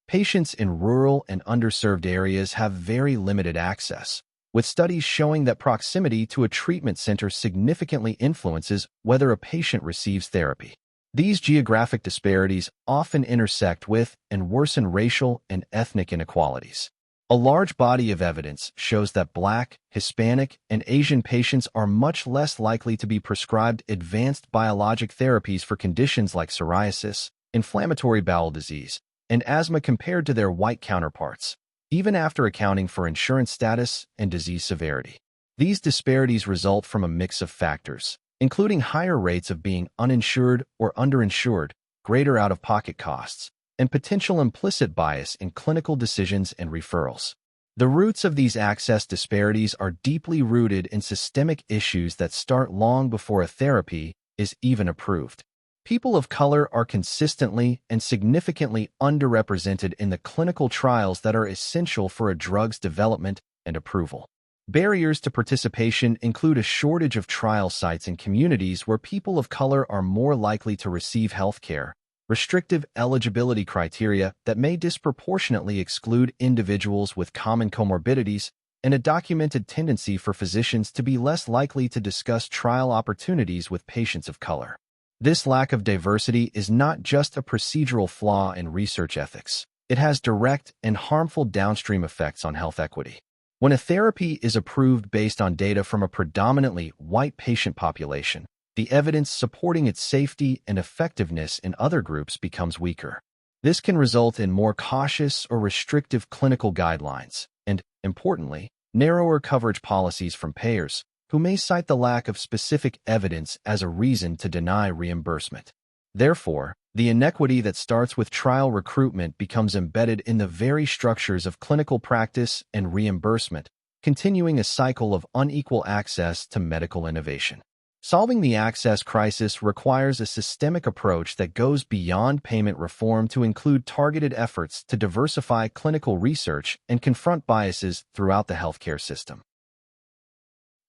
Patients in rural and underserved areas have very limited access, with studies showing that proximity to a treatment center significantly influences whether a patient receives therapy. These geographic disparities often intersect with and worsen racial and ethnic inequalities. A large body of evidence shows that Black, Hispanic, and Asian patients are much less likely to be prescribed advanced biologic therapies for conditions like psoriasis, inflammatory bowel disease, and asthma compared to their white counterparts, even after accounting for insurance status and disease severity. These disparities result from a mix of factors, including higher rates of being uninsured or underinsured, greater out-of-pocket costs, and potential implicit bias in clinical decisions and referrals. The roots of these access disparities are deeply rooted in systemic issues that start long before a therapy is even approved. People of color are consistently and significantly underrepresented in the clinical trials that are essential for a drug's development and approval. Barriers to participation include a shortage of trial sites in communities where people of color are more likely to receive health care, restrictive eligibility criteria that may disproportionately exclude individuals with common comorbidities, and a documented tendency for physicians to be less likely to discuss trial opportunities with patients of color. This lack of diversity is not just a procedural flaw in research ethics. It has direct and harmful downstream effects on health equity. When a therapy is approved based on data from a predominantly white patient population, the evidence supporting its safety and effectiveness in other groups becomes weaker. This can result in more cautious or restrictive clinical guidelines and, importantly, narrower coverage policies from payers, who may cite the lack of specific evidence as a reason to deny reimbursement. Therefore, the inequity that starts with trial recruitment becomes embedded in the very structures of clinical practice and reimbursement, continuing a cycle of unequal access to medical innovation. Solving the access crisis requires a systemic approach that goes beyond payment reform to include targeted efforts to diversify clinical research and confront biases throughout the healthcare system.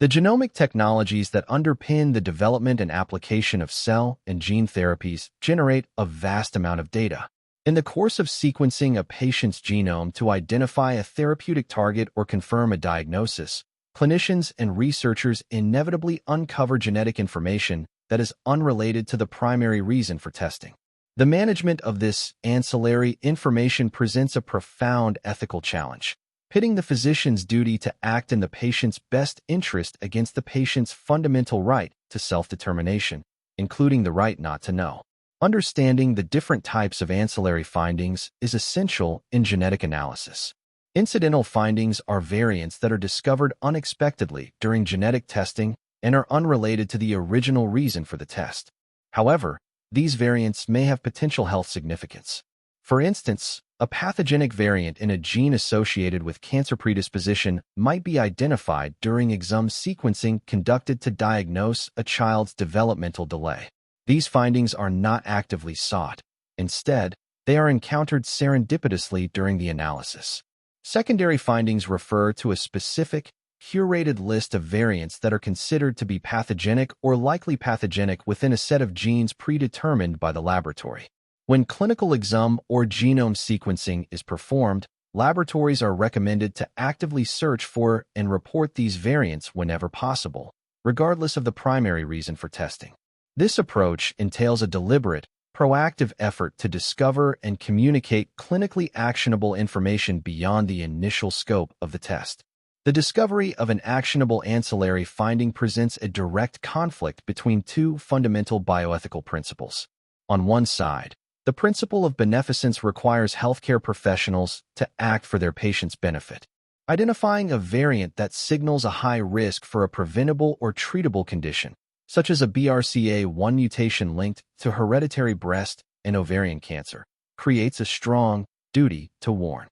The genomic technologies that underpin the development and application of cell and gene therapies generate a vast amount of data. In the course of sequencing a patient's genome to identify a therapeutic target or confirm a diagnosis, clinicians and researchers inevitably uncover genetic information that is unrelated to the primary reason for testing. The management of this ancillary information presents a profound ethical challenge, pitting the physician's duty to act in the patient's best interest against the patient's fundamental right to self-determination, including the right not to know. Understanding the different types of ancillary findings is essential in genetic analysis. Incidental findings are variants that are discovered unexpectedly during genetic testing and are unrelated to the original reason for the test. However, these variants may have potential health significance. For instance, a pathogenic variant in a gene associated with cancer predisposition might be identified during exome sequencing conducted to diagnose a child's developmental delay. These findings are not actively sought. Instead, they are encountered serendipitously during the analysis. Secondary findings refer to a specific, curated list of variants that are considered to be pathogenic or likely pathogenic within a set of genes predetermined by the laboratory. When clinical exome or genome sequencing is performed, laboratories are recommended to actively search for and report these variants whenever possible, regardless of the primary reason for testing. This approach entails a deliberate, proactive effort to discover and communicate clinically actionable information beyond the initial scope of the test. The discovery of an actionable ancillary finding presents a direct conflict between two fundamental bioethical principles. On one side, the principle of beneficence requires healthcare professionals to act for their patients' benefit. Identifying a variant that signals a high risk for a preventable or treatable condition, such as a BRCA1 mutation linked to hereditary breast and ovarian cancer, creates a strong duty to warn.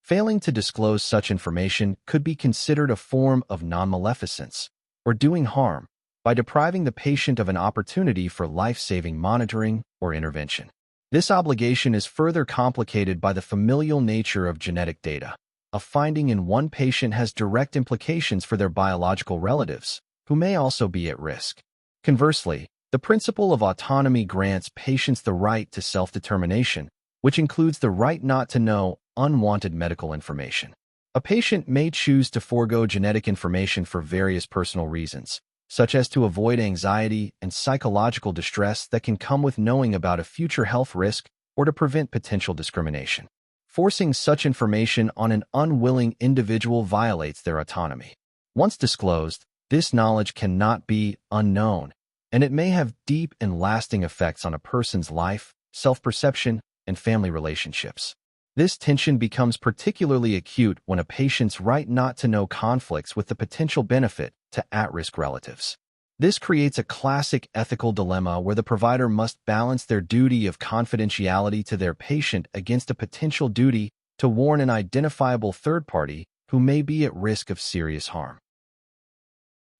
Failing to disclose such information could be considered a form of non-maleficence, or doing harm, by depriving the patient of an opportunity for life-saving monitoring or intervention. This obligation is further complicated by the familial nature of genetic data. A finding in one patient has direct implications for their biological relatives, who may also be at risk. Conversely, the principle of autonomy grants patients the right to self-determination, which includes the right not to know unwanted medical information. A patient may choose to forego genetic information for various personal reasons, such as to avoid anxiety and psychological distress that can come with knowing about a future health risk or to prevent potential discrimination. Forcing such information on an unwilling individual violates their autonomy. Once disclosed, this knowledge cannot be unknown, and it may have deep and lasting effects on a person's life, self-perception, and family relationships. This tension becomes particularly acute when a patient's right not to know conflicts with the potential benefit to at-risk relatives. This creates a classic ethical dilemma where the provider must balance their duty of confidentiality to their patient against a potential duty to warn an identifiable third party who may be at risk of serious harm.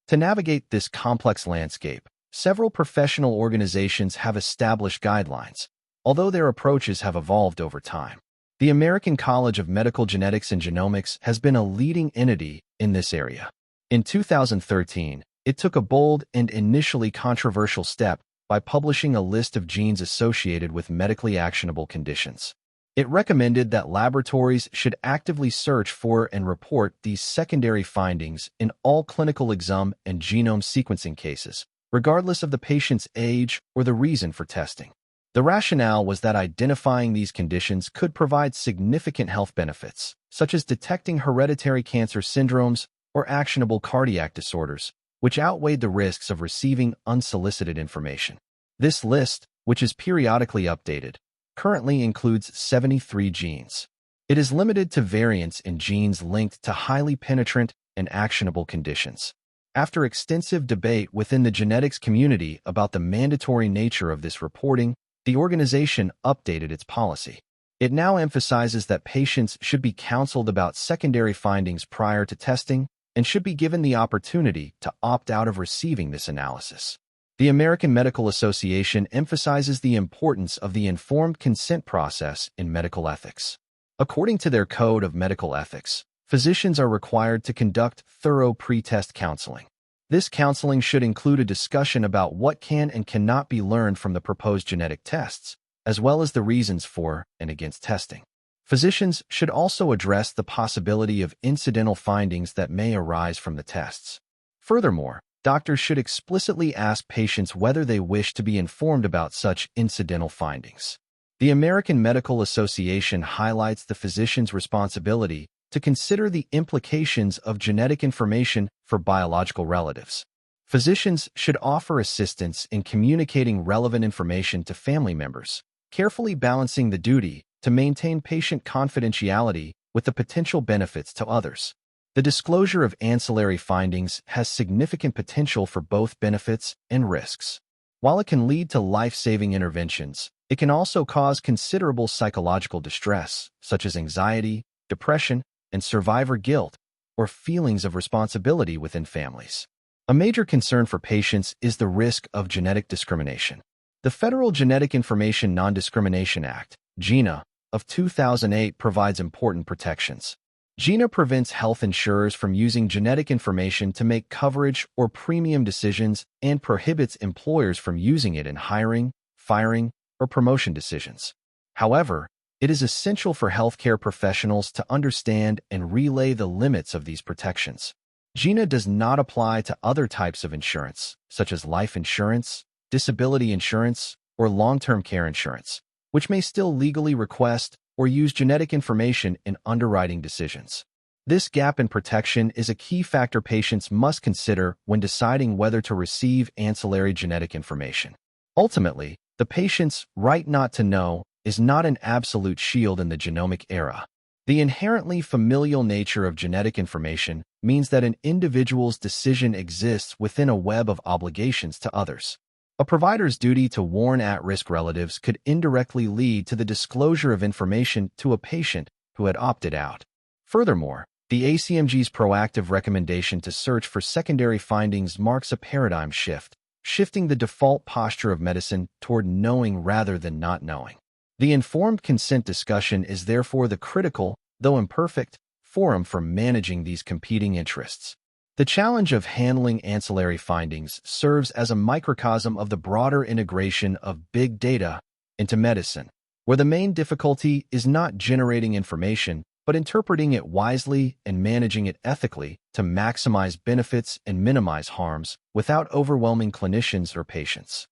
To navigate this complex landscape, several professional organizations have established guidelines, although their approaches have evolved over time. The American College of Medical Genetics and Genomics has been a leading entity in this area. In 2013, it took a bold and initially controversial step by publishing a list of genes associated with medically actionable conditions. It recommended that laboratories should actively search for and report these secondary findings in all clinical exome and genome sequencing cases, regardless of the patient's age or the reason for testing. The rationale was that identifying these conditions could provide significant health benefits, such as detecting hereditary cancer syndromes or actionable cardiac disorders, which outweighed the risks of receiving unsolicited information. This list, which is periodically updated, currently includes 73 genes. It is limited to variants in genes linked to highly penetrant and actionable conditions. After extensive debate within the genetics community about the mandatory nature of this reporting, the organization updated its policy. It now emphasizes that patients should be counseled about secondary findings prior to testing and should be given the opportunity to opt out of receiving this analysis. The American Medical Association emphasizes the importance of the informed consent process in medical ethics. According to their Code of Medical Ethics, physicians are required to conduct thorough pre-test counseling. This counseling should include a discussion about what can and cannot be learned from the proposed genetic tests, as well as the reasons for and against testing. Physicians should also address the possibility of incidental findings that may arise from the tests. Furthermore, doctors should explicitly ask patients whether they wish to be informed about such incidental findings. The American Medical Association highlights the physician's responsibility to consider the implications of genetic information for biological relatives. Physicians should offer assistance in communicating relevant information to family members, carefully balancing the duty to maintain patient confidentiality with the potential benefits to others. The disclosure of ancillary findings has significant potential for both benefits and risks. While it can lead to life-saving interventions, it can also cause considerable psychological distress, such as anxiety, depression, and survivor guilt, or feelings of responsibility within families. A major concern for patients is the risk of genetic discrimination. The Federal Genetic Information Non-Discrimination Act, GINA, of 2008 provides important protections. GINA prevents health insurers from using genetic information to make coverage or premium decisions and prohibits employers from using it in hiring, firing, or promotion decisions. However, it is essential for healthcare professionals to understand and relay the limits of these protections. GINA does not apply to other types of insurance, such as life insurance, disability insurance, or long-term care insurance, which may still legally request or use genetic information in underwriting decisions. This gap in protection is a key factor patients must consider when deciding whether to receive ancillary genetic information. Ultimately, the patient's right not to know is not an absolute shield in the genomic era. The inherently familial nature of genetic information means that an individual's decision exists within a web of obligations to others. A provider's duty to warn at-risk relatives could indirectly lead to the disclosure of information to a patient who had opted out. Furthermore, the ACMG's proactive recommendation to search for secondary findings marks a paradigm shift, shifting the default posture of medicine toward knowing rather than not knowing. The informed consent discussion is therefore the critical, though imperfect, forum for managing these competing interests. The challenge of handling ancillary findings serves as a microcosm of the broader integration of big data into medicine, where the main difficulty is not generating information, but interpreting it wisely and managing it ethically to maximize benefits and minimize harms without overwhelming clinicians or patients.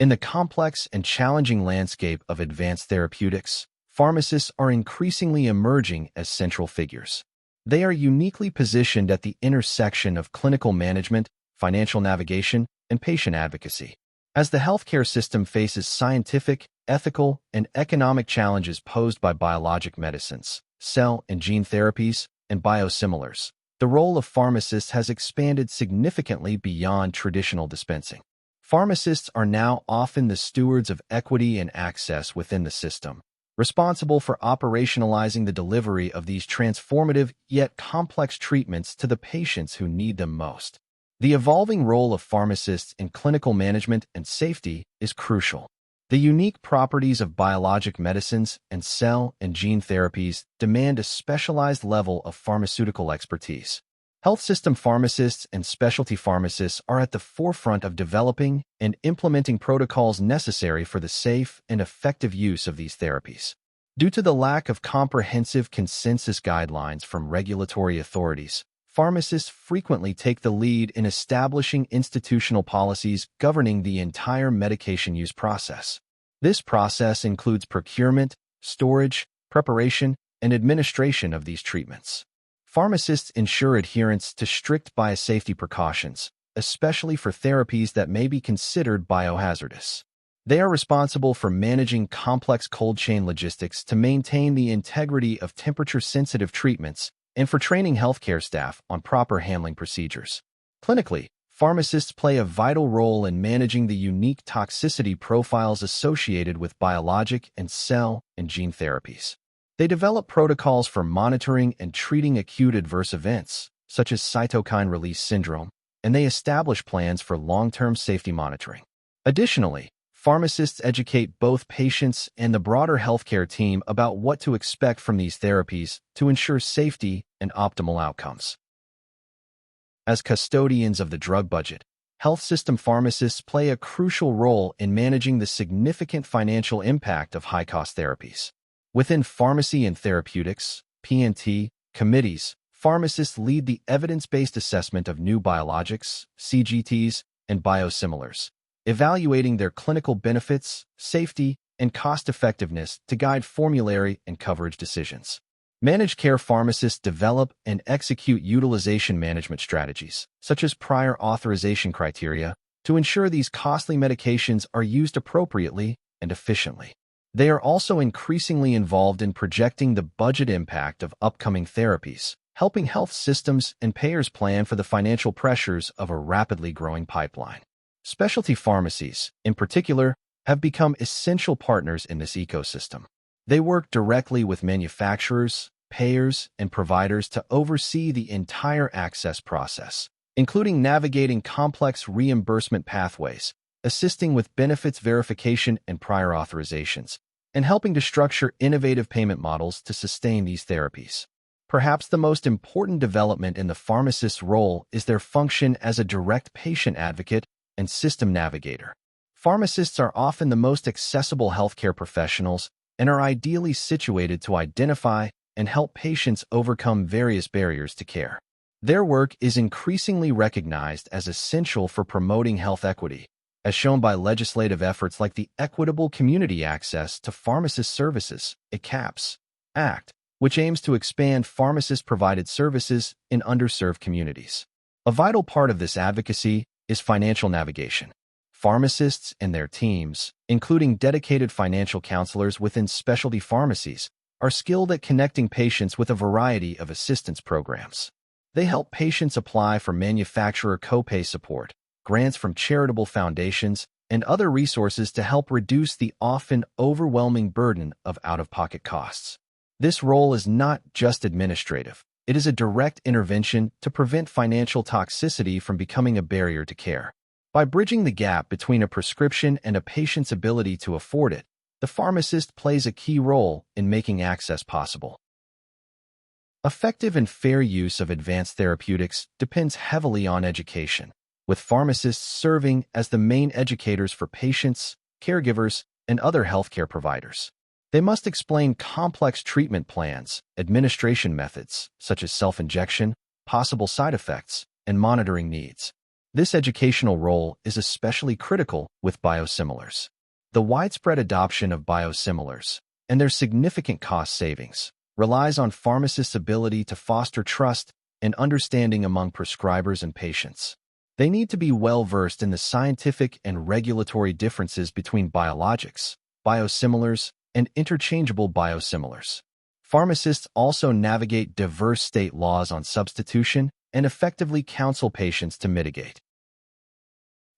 In the complex and challenging landscape of advanced therapeutics, pharmacists are increasingly emerging as central figures. They are uniquely positioned at the intersection of clinical management, financial navigation, and patient advocacy. As the healthcare system faces scientific, ethical, and economic challenges posed by biologic medicines, cell and gene therapies, and biosimilars, the role of pharmacists has expanded significantly beyond traditional dispensing. Pharmacists are now often the stewards of equity and access within the system, responsible for operationalizing the delivery of these transformative yet complex treatments to the patients who need them most. The evolving role of pharmacists in clinical management and safety is crucial. The unique properties of biologic medicines and cell and gene therapies demand a specialized level of pharmaceutical expertise. Health system pharmacists and specialty pharmacists are at the forefront of developing and implementing protocols necessary for the safe and effective use of these therapies. Due to the lack of comprehensive consensus guidelines from regulatory authorities, pharmacists frequently take the lead in establishing institutional policies governing the entire medication use process. This process includes procurement, storage, preparation, and administration of these treatments. Pharmacists ensure adherence to strict biosafety precautions, especially for therapies that may be considered biohazardous. They are responsible for managing complex cold chain logistics to maintain the integrity of temperature-sensitive treatments and for training healthcare staff on proper handling procedures. Clinically, pharmacists play a vital role in managing the unique toxicity profiles associated with biologic and cell and gene therapies. They develop protocols for monitoring and treating acute adverse events, such as cytokine release syndrome, and they establish plans for long-term safety monitoring. Additionally, pharmacists educate both patients and the broader healthcare team about what to expect from these therapies to ensure safety and optimal outcomes. As custodians of the drug budget, health system pharmacists play a crucial role in managing the significant financial impact of high-cost therapies. Within pharmacy and therapeutics, P&T, committees, pharmacists lead the evidence-based assessment of new biologics, CGTs, and biosimilars, evaluating their clinical benefits, safety, and cost-effectiveness to guide formulary and coverage decisions. Managed care pharmacists develop and execute utilization management strategies, such as prior authorization criteria, to ensure these costly medications are used appropriately and efficiently. They are also increasingly involved in projecting the budget impact of upcoming therapies, helping health systems and payers plan for the financial pressures of a rapidly growing pipeline. Specialty pharmacies, in particular, have become essential partners in this ecosystem. They work directly with manufacturers, payers, and providers to oversee the entire access process, including navigating complex reimbursement pathways, assisting with benefits verification and prior authorizations, and helping to structure innovative payment models to sustain these therapies. Perhaps the most important development in the pharmacist's role is their function as a direct patient advocate and system navigator. Pharmacists are often the most accessible healthcare professionals and are ideally situated to identify and help patients overcome various barriers to care. Their work is increasingly recognized as essential for promoting health equity, as shown by legislative efforts like the Equitable Community Access to Pharmacist Services (ECAPS) Act, which aims to expand pharmacist-provided services in underserved communities. A vital part of this advocacy is financial navigation. Pharmacists and their teams, including dedicated financial counselors within specialty pharmacies, are skilled at connecting patients with a variety of assistance programs. They help patients apply for manufacturer copay support, grants from charitable foundations, and other resources to help reduce the often overwhelming burden of out-of-pocket costs. This role is not just administrative. It is a direct intervention to prevent financial toxicity from becoming a barrier to care. By bridging the gap between a prescription and a patient's ability to afford it, the pharmacist plays a key role in making access possible. Effective and fair use of advanced therapeutics depends heavily on education, with pharmacists serving as the main educators for patients, caregivers, and other healthcare providers. They must explain complex treatment plans, administration methods, such as self-injection, possible side effects, and monitoring needs. This educational role is especially critical with biosimilars. The widespread adoption of biosimilars and their significant cost savings relies on pharmacists' ability to foster trust and understanding among prescribers and patients. They need to be well-versed in the scientific and regulatory differences between biologics, biosimilars, and interchangeable biosimilars. Pharmacists also navigate diverse state laws on substitution and effectively counsel patients to mitigate.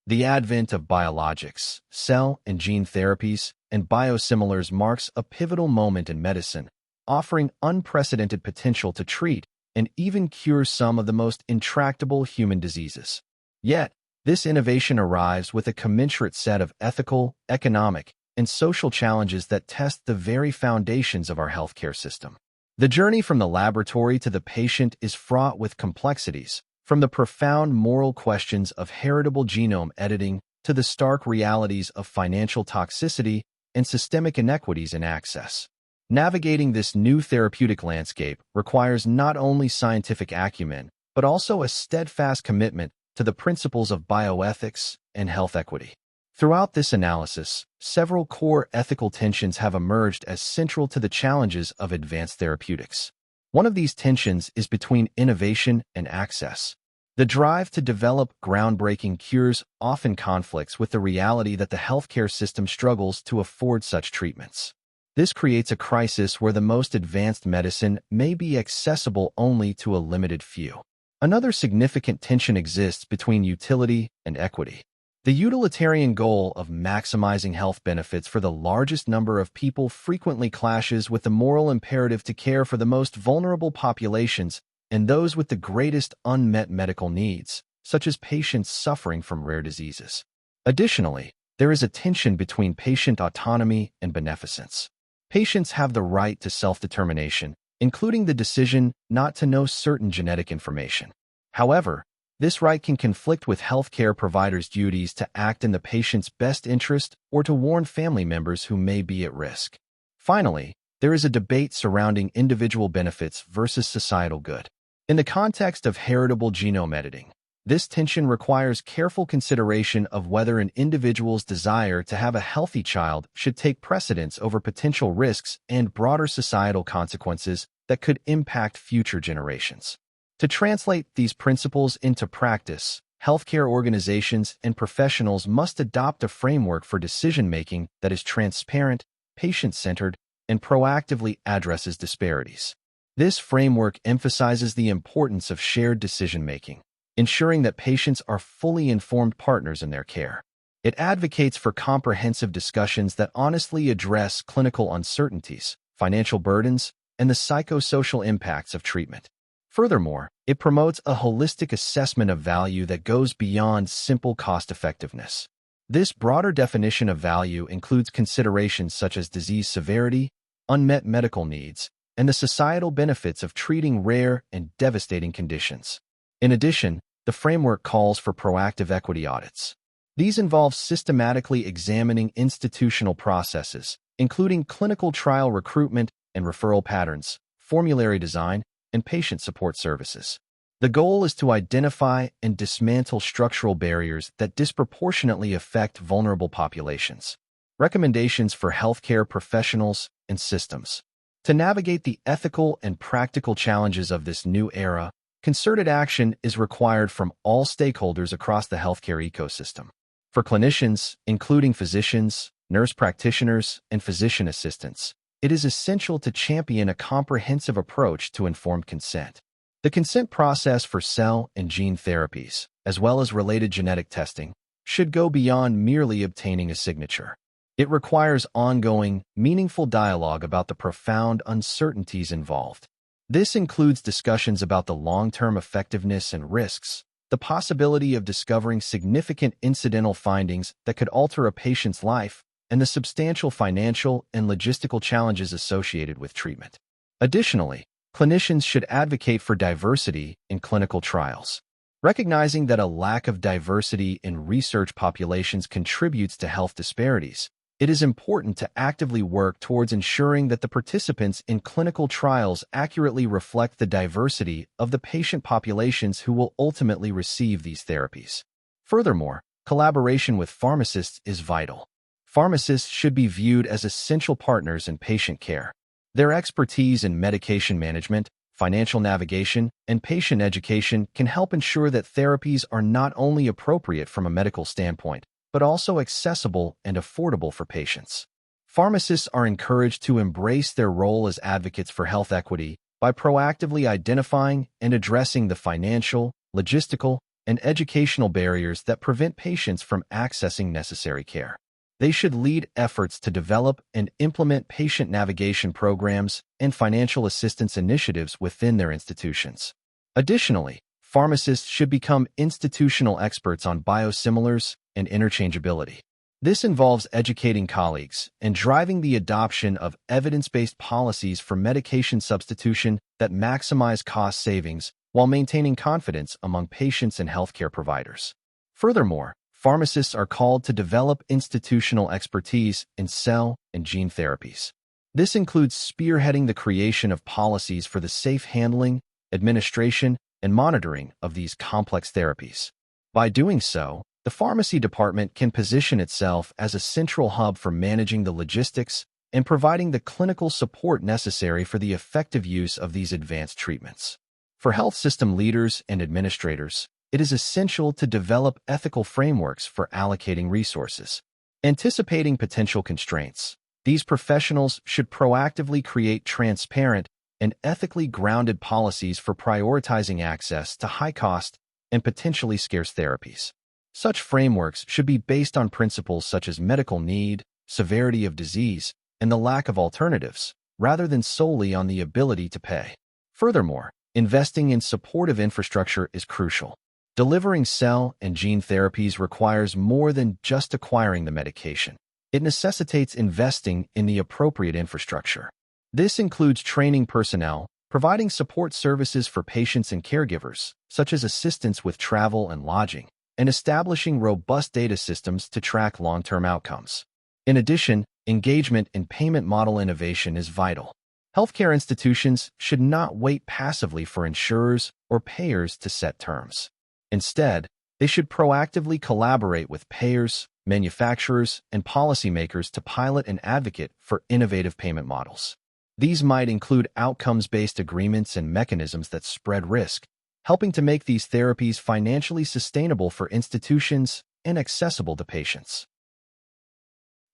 The advent of biologics, cell and gene therapies, and biosimilars marks a pivotal moment in medicine, offering unprecedented potential to treat and even cure some of the most intractable human diseases. Yet, this innovation arrives with a commensurate set of ethical, economic, and social challenges that test the very foundations of our healthcare system. The journey from the laboratory to the patient is fraught with complexities, from the profound moral questions of heritable genome editing to the stark realities of financial toxicity and systemic inequities in access. Navigating this new therapeutic landscape requires not only scientific acumen, but also a steadfast commitment to the principles of bioethics and health equity. Throughout this analysis, several core ethical tensions have emerged as central to the challenges of advanced therapeutics. One of these tensions is between innovation and access. The drive to develop groundbreaking cures often conflicts with the reality that the healthcare system struggles to afford such treatments. This creates a crisis where the most advanced medicine may be accessible only to a limited few. Another significant tension exists between utility and equity. The utilitarian goal of maximizing health benefits for the largest number of people frequently clashes with the moral imperative to care for the most vulnerable populations and those with the greatest unmet medical needs, such as patients suffering from rare diseases. Additionally, there is a tension between patient autonomy and beneficence. Patients have the right to self-determination, including the decision not to know certain genetic information. However, This right can conflict with healthcare providers' duties to act in the patient's best interest or to warn family members who may be at risk. Finally, there is a debate surrounding individual benefits versus societal good. In the context of heritable genome editing, this tension requires careful consideration of whether an individual's desire to have a healthy child should take precedence over potential risks and broader societal consequences that could impact future generations. To translate these principles into practice, healthcare organizations and professionals must adopt a framework for decision-making that is transparent, patient-centered, and proactively addresses disparities. This framework emphasizes the importance of shared decision-making, ensuring that patients are fully informed partners in their care. It advocates for comprehensive discussions that honestly address clinical uncertainties, financial burdens, and the psychosocial impacts of treatment. Furthermore, it promotes a holistic assessment of value that goes beyond simple cost-effectiveness. This broader definition of value includes considerations such as disease severity, unmet medical needs, and the societal benefits of treating rare and devastating conditions. In addition, the framework calls for proactive equity audits. These involve systematically examining institutional processes, including clinical trial recruitment and referral patterns, formulary design, and patient support services. The goal is to identify and dismantle structural barriers that disproportionately affect vulnerable populations. Recommendations for healthcare professionals and systems. To navigate the ethical and practical challenges of this new era, concerted action is required from all stakeholders across the healthcare ecosystem. For clinicians, including physicians, nurse practitioners, and physician assistants, it is essential to champion a comprehensive approach to informed consent. The consent process for cell and gene therapies, as well as related genetic testing, should go beyond merely obtaining a signature. It requires ongoing, meaningful dialogue about the profound uncertainties involved. This includes discussions about the long-term effectiveness and risks, the possibility of discovering significant incidental findings that could alter a patient's life, and the substantial financial and logistical challenges associated with treatment. Additionally, clinicians should advocate for diversity in clinical trials. Recognizing that a lack of diversity in research populations contributes to health disparities, it is important to actively work towards ensuring that the participants in clinical trials accurately reflect the diversity of the patient populations who will ultimately receive these therapies. Furthermore, collaboration with pharmacists is vital. Pharmacists should be viewed as essential partners in patient care. Their expertise in medication management, financial navigation, and patient education can help ensure that therapies are not only appropriate from a medical standpoint, but also accessible and affordable for patients. Pharmacists are encouraged to embrace their role as advocates for health equity by proactively identifying and addressing the financial, logistical, and educational barriers that prevent patients from accessing necessary care. They should lead efforts to develop and implement patient navigation programs and financial assistance initiatives within their institutions. Additionally, pharmacists should become institutional experts on biosimilars and interchangeability. This involves educating colleagues and driving the adoption of evidence-based policies for medication substitution that maximize cost savings while maintaining confidence among patients and healthcare providers. Furthermore, pharmacists are called to develop institutional expertise in cell and gene therapies. This includes spearheading the creation of policies for the safe handling, administration, and monitoring of these complex therapies. By doing so, the pharmacy department can position itself as a central hub for managing the logistics and providing the clinical support necessary for the effective use of these advanced treatments. For health system leaders and administrators, it is essential to develop ethical frameworks for allocating resources. Anticipating potential constraints, these professionals should proactively create transparent and ethically grounded policies for prioritizing access to high-cost and potentially scarce therapies. Such frameworks should be based on principles such as medical need, severity of disease, and the lack of alternatives, rather than solely on the ability to pay. Furthermore, investing in supportive infrastructure is crucial. Delivering cell and gene therapies requires more than just acquiring the medication. It necessitates investing in the appropriate infrastructure. This includes training personnel, providing support services for patients and caregivers, such as assistance with travel and lodging, and establishing robust data systems to track long-term outcomes. In addition, engagement in payment model innovation is vital. Healthcare institutions should not wait passively for insurers or payers to set terms. Instead, they should proactively collaborate with payers, manufacturers, and policymakers to pilot and advocate for innovative payment models. These might include outcomes-based agreements and mechanisms that spread risk, helping to make these therapies financially sustainable for institutions and accessible to patients.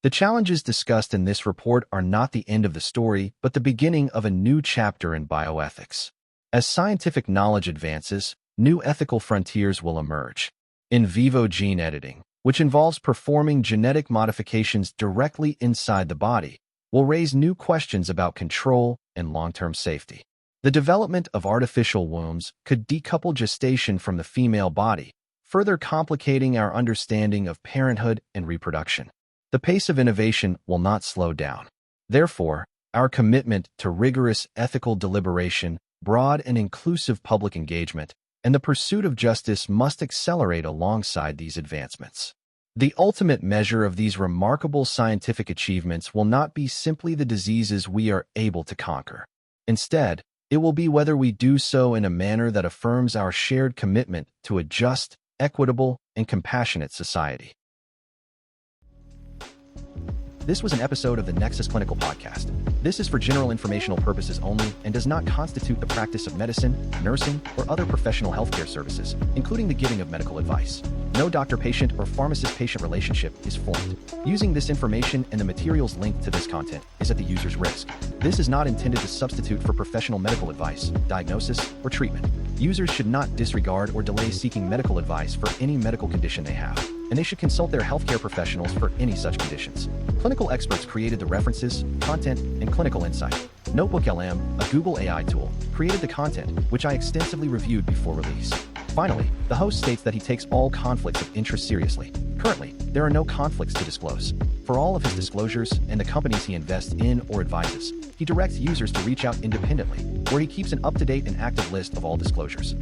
The challenges discussed in this report are not the end of the story, but the beginning of a new chapter in bioethics. As scientific knowledge advances, new ethical frontiers will emerge. In vivo gene editing, which involves performing genetic modifications directly inside the body, will raise new questions about control and long-term safety. The development of artificial wombs could decouple gestation from the female body, further complicating our understanding of parenthood and reproduction. The pace of innovation will not slow down. Therefore, our commitment to rigorous ethical deliberation, broad and inclusive public engagement, and the pursuit of justice must accelerate alongside these advancements. The ultimate measure of these remarkable scientific achievements will not be simply the diseases we are able to conquer. Instead, it will be whether we do so in a manner that affirms our shared commitment to a just, equitable, and compassionate society. This was an episode of the Nexus Clinical Podcast. This is for general informational purposes only and does not constitute the practice of medicine, nursing, or other professional healthcare services, including the giving of medical advice. No doctor-patient or pharmacist-patient relationship is formed. Using this information and the materials linked to this content is at the user's risk. This is not intended to substitute for professional medical advice, diagnosis, or treatment. Users should not disregard or delay seeking medical advice for any medical condition they have, and they should consult their healthcare professionals for any such conditions. Clinical experts created the references, content, and clinical insight. NotebookLM, a Google AI tool, created the content, which I extensively reviewed before release. Finally, the host states that he takes all conflicts of interest seriously. Currently, there are no conflicts to disclose. For all of his disclosures and the companies he invests in or advises, he directs users to reach out independently, where he keeps an up-to-date and active list of all disclosures.